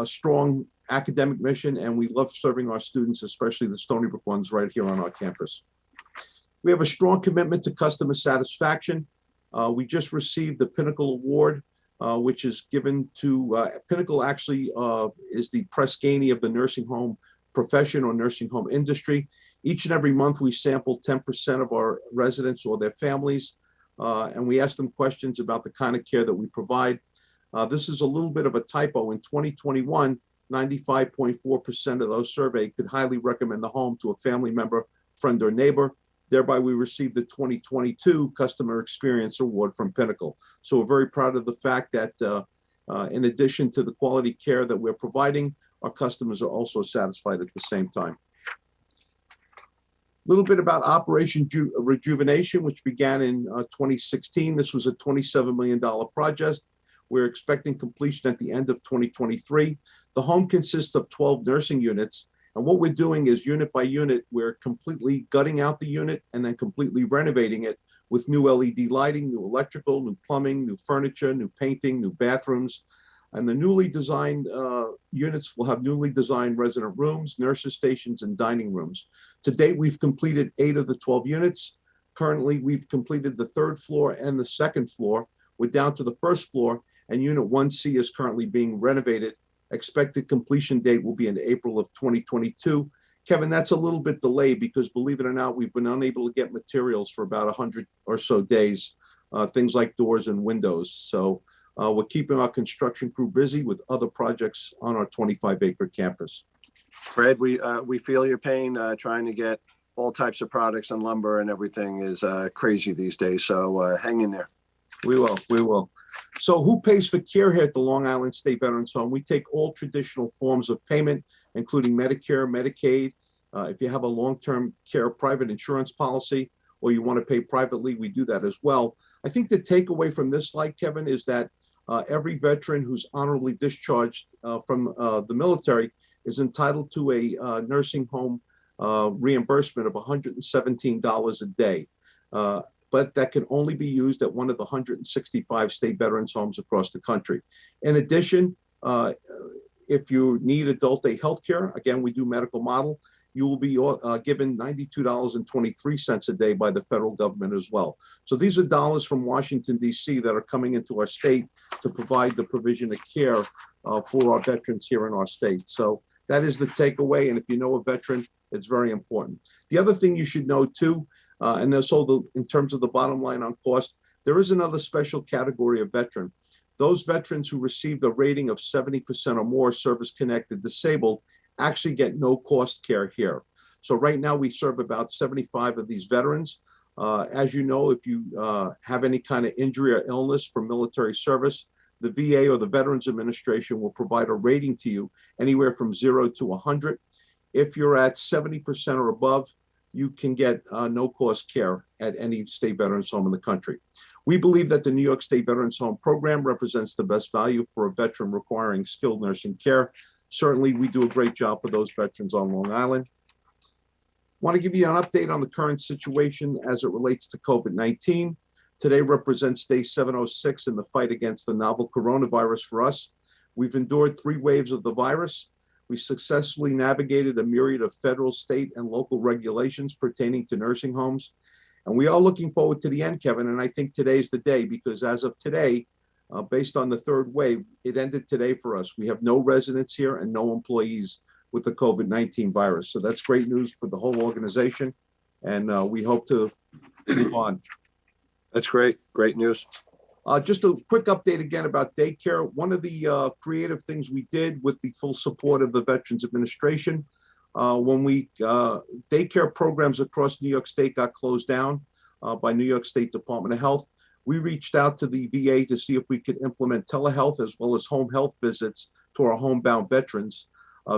strong academic mission, and we love serving our students, especially the Stony Brook ones right here on our campus. We have a strong commitment to customer satisfaction. We just received the Pinnacle Award, which is given to, Pinnacle actually is the Press Ganey of the nursing home profession or nursing home industry. Each and every month we sample 10% of our residents or their families, and we ask them questions about the kind of care that we provide. This is a little bit of a typo. In 2021, 95.4% of those surveyed could highly recommend the home to a family member, friend, or neighbor. Thereby, we received the 2022 Customer Experience Award from Pinnacle. So we're very proud of the fact that in addition to the quality care that we're providing, our customers are also satisfied at the same time. A little bit about Operation Rejuvenation, which began in 2016. This was a $27 million project. We're expecting completion at the end of 2023. The home consists of 12 nursing units. And what we're doing is unit by unit, we're completely gutting out the unit and then completely renovating it with new LED lighting, new electrical, new plumbing, new furniture, new painting, new bathrooms. And the newly designed units will have newly designed resident rooms, nurses stations, and dining rooms. To date, we've completed 8 of the 12 units. Currently, we've completed the 3rd floor and the 2nd floor. We're down to the 1st floor, and Unit 1C is currently being renovated. Expected completion date will be in April of 2022. Kevin, that's a little bit delayed because, believe it or not, we've been unable to get materials for about 100 or so days, things like doors and windows. So we're keeping our construction crew busy with other projects on our 25-acre campus. Fred, we feel your pain. Trying to get all types of products and lumber and everything is crazy these days. So hang in there. We will. So who pays for care here at the Long Island State Veterans Home? We take all traditional forms of payment, including Medicare, Medicaid. If you have a long-term care private insurance policy or you want to pay privately, we do that as well. I think the takeaway from this slide, Kevin, is that every veteran who's honorably discharged from the military is entitled to a nursing home reimbursement of $117 a day. But that can only be used at one of the 165 state veterans homes across the country. In addition, if you need adult day health care, again, we do medical model, you will be given $92.23 a day by the federal government as well. So these are dollars from Washington, D.C. that are coming into our state to provide the provision of care for our veterans here in our state. So that is the takeaway. And if you know a veteran, it's very important. The other thing you should know too, and so in terms of the bottom line on cost, there is another special category of veteran. Those veterans who received a rating of 70% or more service-connected disabled actually get no cost care here. So right now we serve about 75 of these veterans. As you know, if you have any kind of injury or illness from military service, the VA or the Veterans Administration will provide a rating to you anywhere from 0 to 100. If you're at 70% or above, you can get no-cost care at any state veterans home in the country. We believe that the New York State Veterans Home Program represents the best value for a veteran requiring skilled nursing care. Certainly, we do a great job for those veterans on Long Island. Want to give you an update on the current situation as it relates to COVID-19. Today represents day 706 in the fight against the novel coronavirus for us. We've endured 3 waves of the virus. We successfully navigated a myriad of federal, state, and local regulations pertaining to nursing homes. And we are looking forward to the end, Kevin, and I think today's the day, because as of today, based on the 3rd wave, it ended today for us. We have no residents here and no employees with the COVID-19 virus. So that's great news for the whole organization, and we hope to move on. That's great. Great news. Just a quick update again about daycare. One of the creative things we did with the full support of the Veterans Administration, when daycare programs across New York State got closed down by New York State Department of Health, we reached out to the VA to see if we could implement telehealth as well as home health visits to our homebound veterans.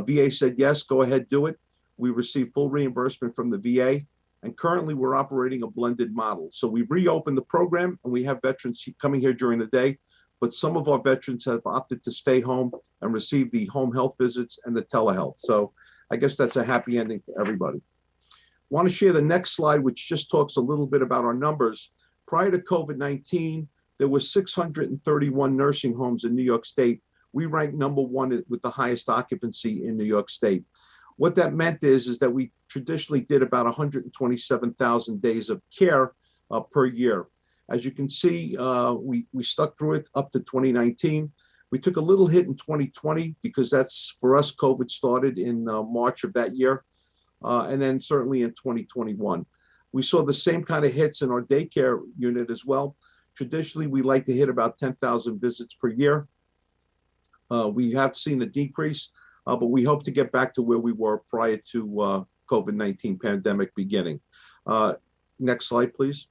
VA said, yes, go ahead, do it. We received full reimbursement from the VA. And currently we're operating a blended model. So we've reopened the program and we have veterans coming here during the day, but some of our veterans have opted to stay home and receive the home health visits and the telehealth. So I guess that's a happy ending for everybody. Want to share the next slide, which just talks a little bit about our numbers. Prior to COVID-19, there were 631 nursing homes in New York State. We ranked #1 with the highest occupancy in New York State. What that meant is that we traditionally did about 127,000 days of care per year. As you can see, we stuck through it up to 2019. We took a little hit in 2020 because that's, for us, COVID started in March of that year. And then certainly in 2021. We saw the same kind of hits in our daycare unit as well. Traditionally, we like to hit about 10,000 visits per year. We have seen a decrease. But we hope to get back to where we were prior to COVID-19 pandemic beginning. Next slide, please.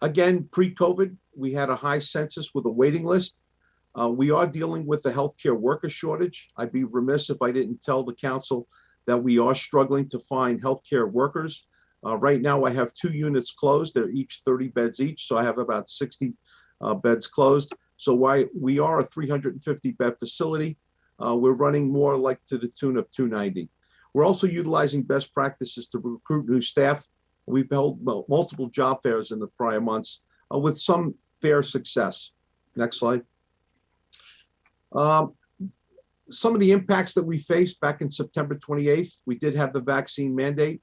Again, pre-COVID, we had a high census with a waiting list. We are dealing with the healthcare worker shortage. I'd be remiss if I didn't tell the council that we are struggling to find healthcare workers. Right now, I have 2 units closed. They're each 30 beds each, so I have about 60 beds closed. So while we are a 350-bed facility, we're running more like to the tune of 290. We're also utilizing best practices to recruit new staff. We've held multiple job fairs in the prior months with some fair success. Next slide. Some of the impacts that we faced back in September 28th, we did have the vaccine mandate.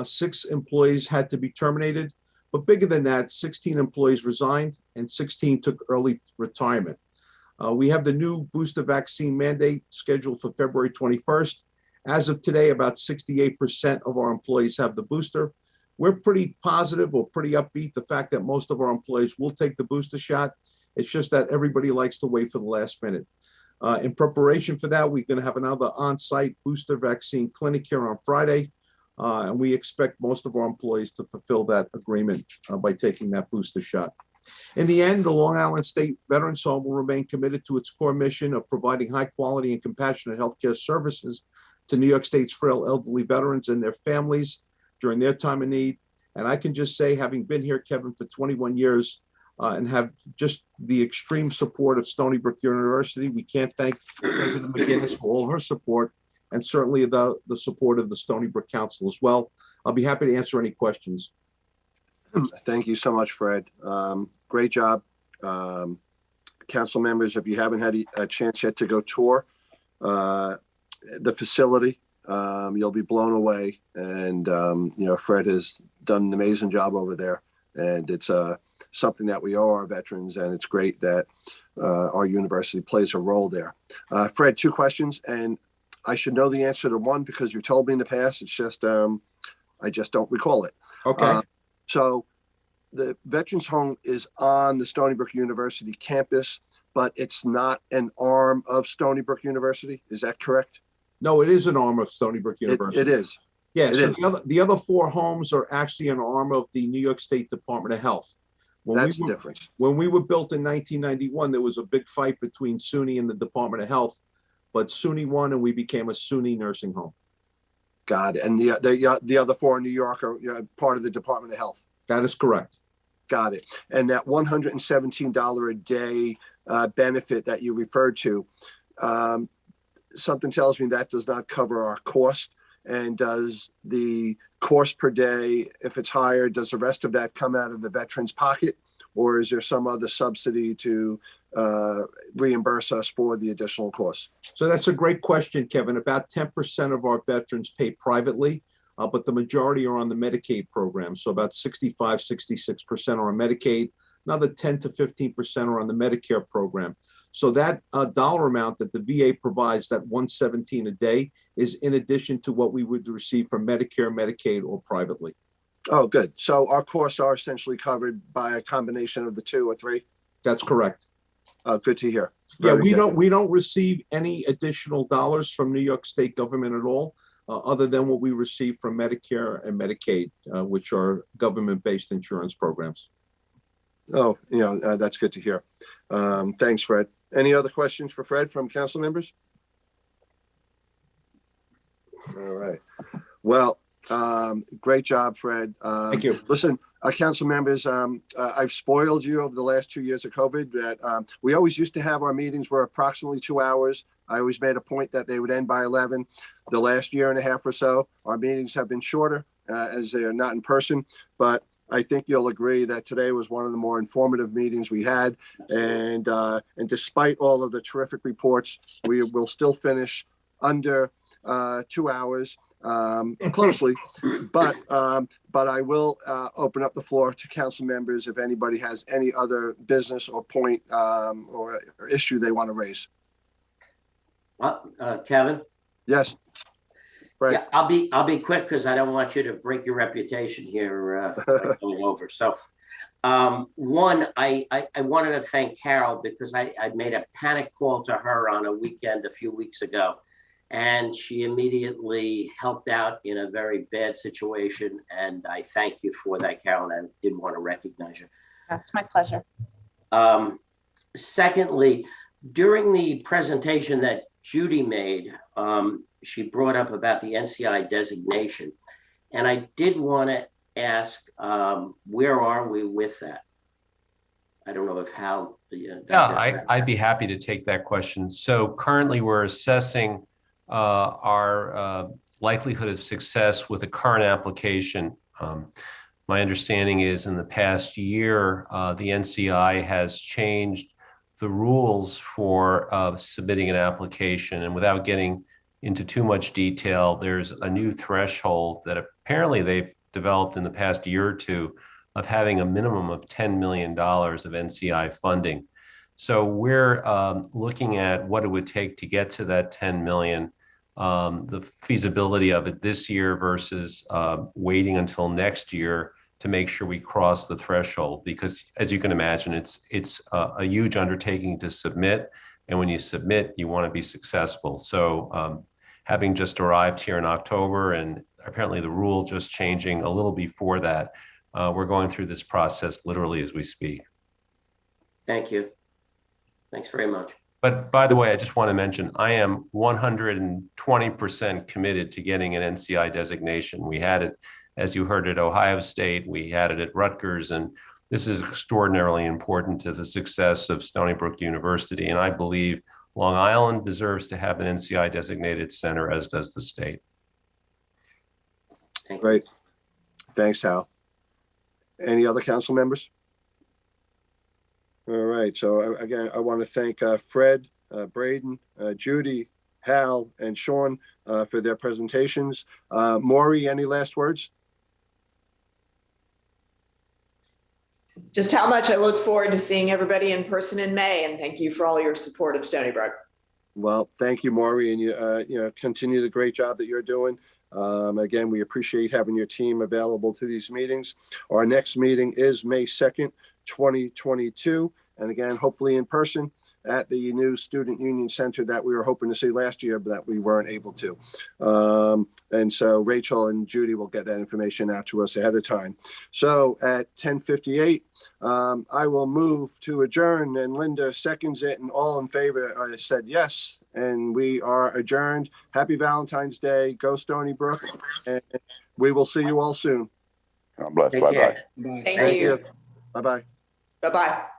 6 employees had to be terminated, but bigger than that, 16 employees resigned and 16 took early retirement. We have the new booster vaccine mandate scheduled for February 21st. As of today, about 68% of our employees have the booster. We're pretty positive or pretty upbeat the fact that most of our employees will take the booster shot. It's just that everybody likes to wait for the last minute. In preparation for that, we're going to have another on-site booster vaccine clinic here on Friday. And we expect most of our employees to fulfill that agreement by taking that booster shot. In the end, the Long Island State Veterans Home will remain committed to its core mission of providing high quality and compassionate healthcare services to New York State's frail elderly veterans and their families during their time of need. And I can just say, having been here, Kevin, for 21 years and have just the extreme support of Stony Brook University, we can't thank President McGinnis for all her support, and certainly the support of the Stony Brook Council as well. I'll be happy to answer any questions. Thank you so much, Fred. Great job. Council members, if you haven't had a chance yet to go tour the facility, you'll be blown away. And, Fred has done an amazing job over there. And it's something that we owe our veterans. And it's great that our university plays a role there. Fred, 2 questions. And I should know the answer to one because you told me in the past. It's just, I just don't recall it. Okay. So the Veterans Home is on the Stony Brook University campus, but it's not an arm of Stony Brook University. Is that correct? No, it is an arm of Stony Brook University. It is. Yeah, It so is. the other four homes are actually an arm of the New York State Department of Health. That's the difference. When we were built in 1991, there was a big fight between SUNY and the Department of Health, but SUNY won and we became a SUNY nursing home. Got it. And the other four in New York are part of the Department of Health. That is correct. Got it. And that $117 a day benefit that you referred to, something tells me that does not cover our cost. And does the cost per day, if it's higher, does the rest of that come out of the veteran's pocket? Or is there some other subsidy to reimburse us for the additional costs? So that's a great question, Kevin. About 10% of our veterans pay privately, but the majority are on the Medicaid program. So about 65, 66% are on Medicaid. Another 10 to 15% are on the Medicare program. So that dollar amount that the VA provides, that $117 a day, is in addition to what we would receive from Medicare, Medicaid, or privately. Oh, good. So our costs are essentially covered by a combination of the two or three? That's correct. Good to hear. Yeah, Very good. we don't receive any additional dollars from New York State government at all, other than what we receive from Medicare and Medicaid, which are government-based insurance programs. Oh, that's good to hear. Thanks, Fred. Any other questions for Fred from council members? All right. Well, great job, Fred. Thank you. Listen, council members, I've spoiled you over the last 2 years of COVID. That we always used to have our meetings were approximately 2 hours. I always made a point that they would end by 11. The last year and a half or so, our meetings have been shorter as they are not in person, but I think you'll agree that today was one of the more informative meetings we had. And despite all of the terrific reports, we will still finish under 2 hours closely. But I will open up the floor to council members if anybody has any other business or point or issue they want to raise. Kevin? Yes. Right. Yeah, I'll be quick because I don't want you to break your reputation here by going over. So, one, I wanted to thank Carol because I made a panic call to her on a weekend a few weeks ago, and she immediately helped out in a very bad situation. And I thank you for that, Carol. And I did want to recognize you. That's my pleasure. Secondly, during the presentation that Judy made, she brought up about the NCI designation. And I did want to ask, where are we with that? I don't know if Hal. I'd be happy to take that question. So currently we're assessing our likelihood of success with a current application. My understanding is in the past year, the NCI has changed the rules for submitting an application. And without getting into too much detail, there's a new threshold that apparently they've developed in the past year or two of having a minimum of $10 million of NCI funding. So we're looking at what it would take to get to that 10 million, the feasibility of it this year versus waiting until next year to make sure we cross the threshold, because as you can imagine, it's a huge undertaking to submit. And when you submit, you want to be successful. So having just arrived here in October and apparently the rule just changing a little before that, we're going through this process literally as we speak. Thank you. Thanks very much. But by the way, I just want to mention, I am 120% committed to getting an NCI designation. We had it, as you heard, at Ohio State, we had it at Rutgers, and this is extraordinarily important to the success of Stony Brook University. And I believe Long Island deserves to have an NCI designated center, as does the state. Great. Thanks, Hal. Any other council members? All right. So again, I want to thank Fred, Braden, Judy, Hal, and Sean for their presentations. Maury, any last words? Just how much I look forward to seeing everybody in person in May, and thank you for all your support of Stony Brook. Well, thank you, Maury, and you continue the great job that you're doing. Again, we appreciate having your team available to these meetings. Our next meeting is May 2nd, 2022. And again, hopefully in person. at the new Student Union Center that we were hoping to see last year, but that we weren't able to. And so Rachel and Judy will get that information out to us ahead of time. So at 10:58, I will move to adjourn, and Linda seconds it, and all in favor said yes, and we are adjourned. Happy Valentine's Day. Go Stony Brook, and we will see you all soon. God bless. Take Bye-bye. care. Thank you. Bye-bye. Bye-bye.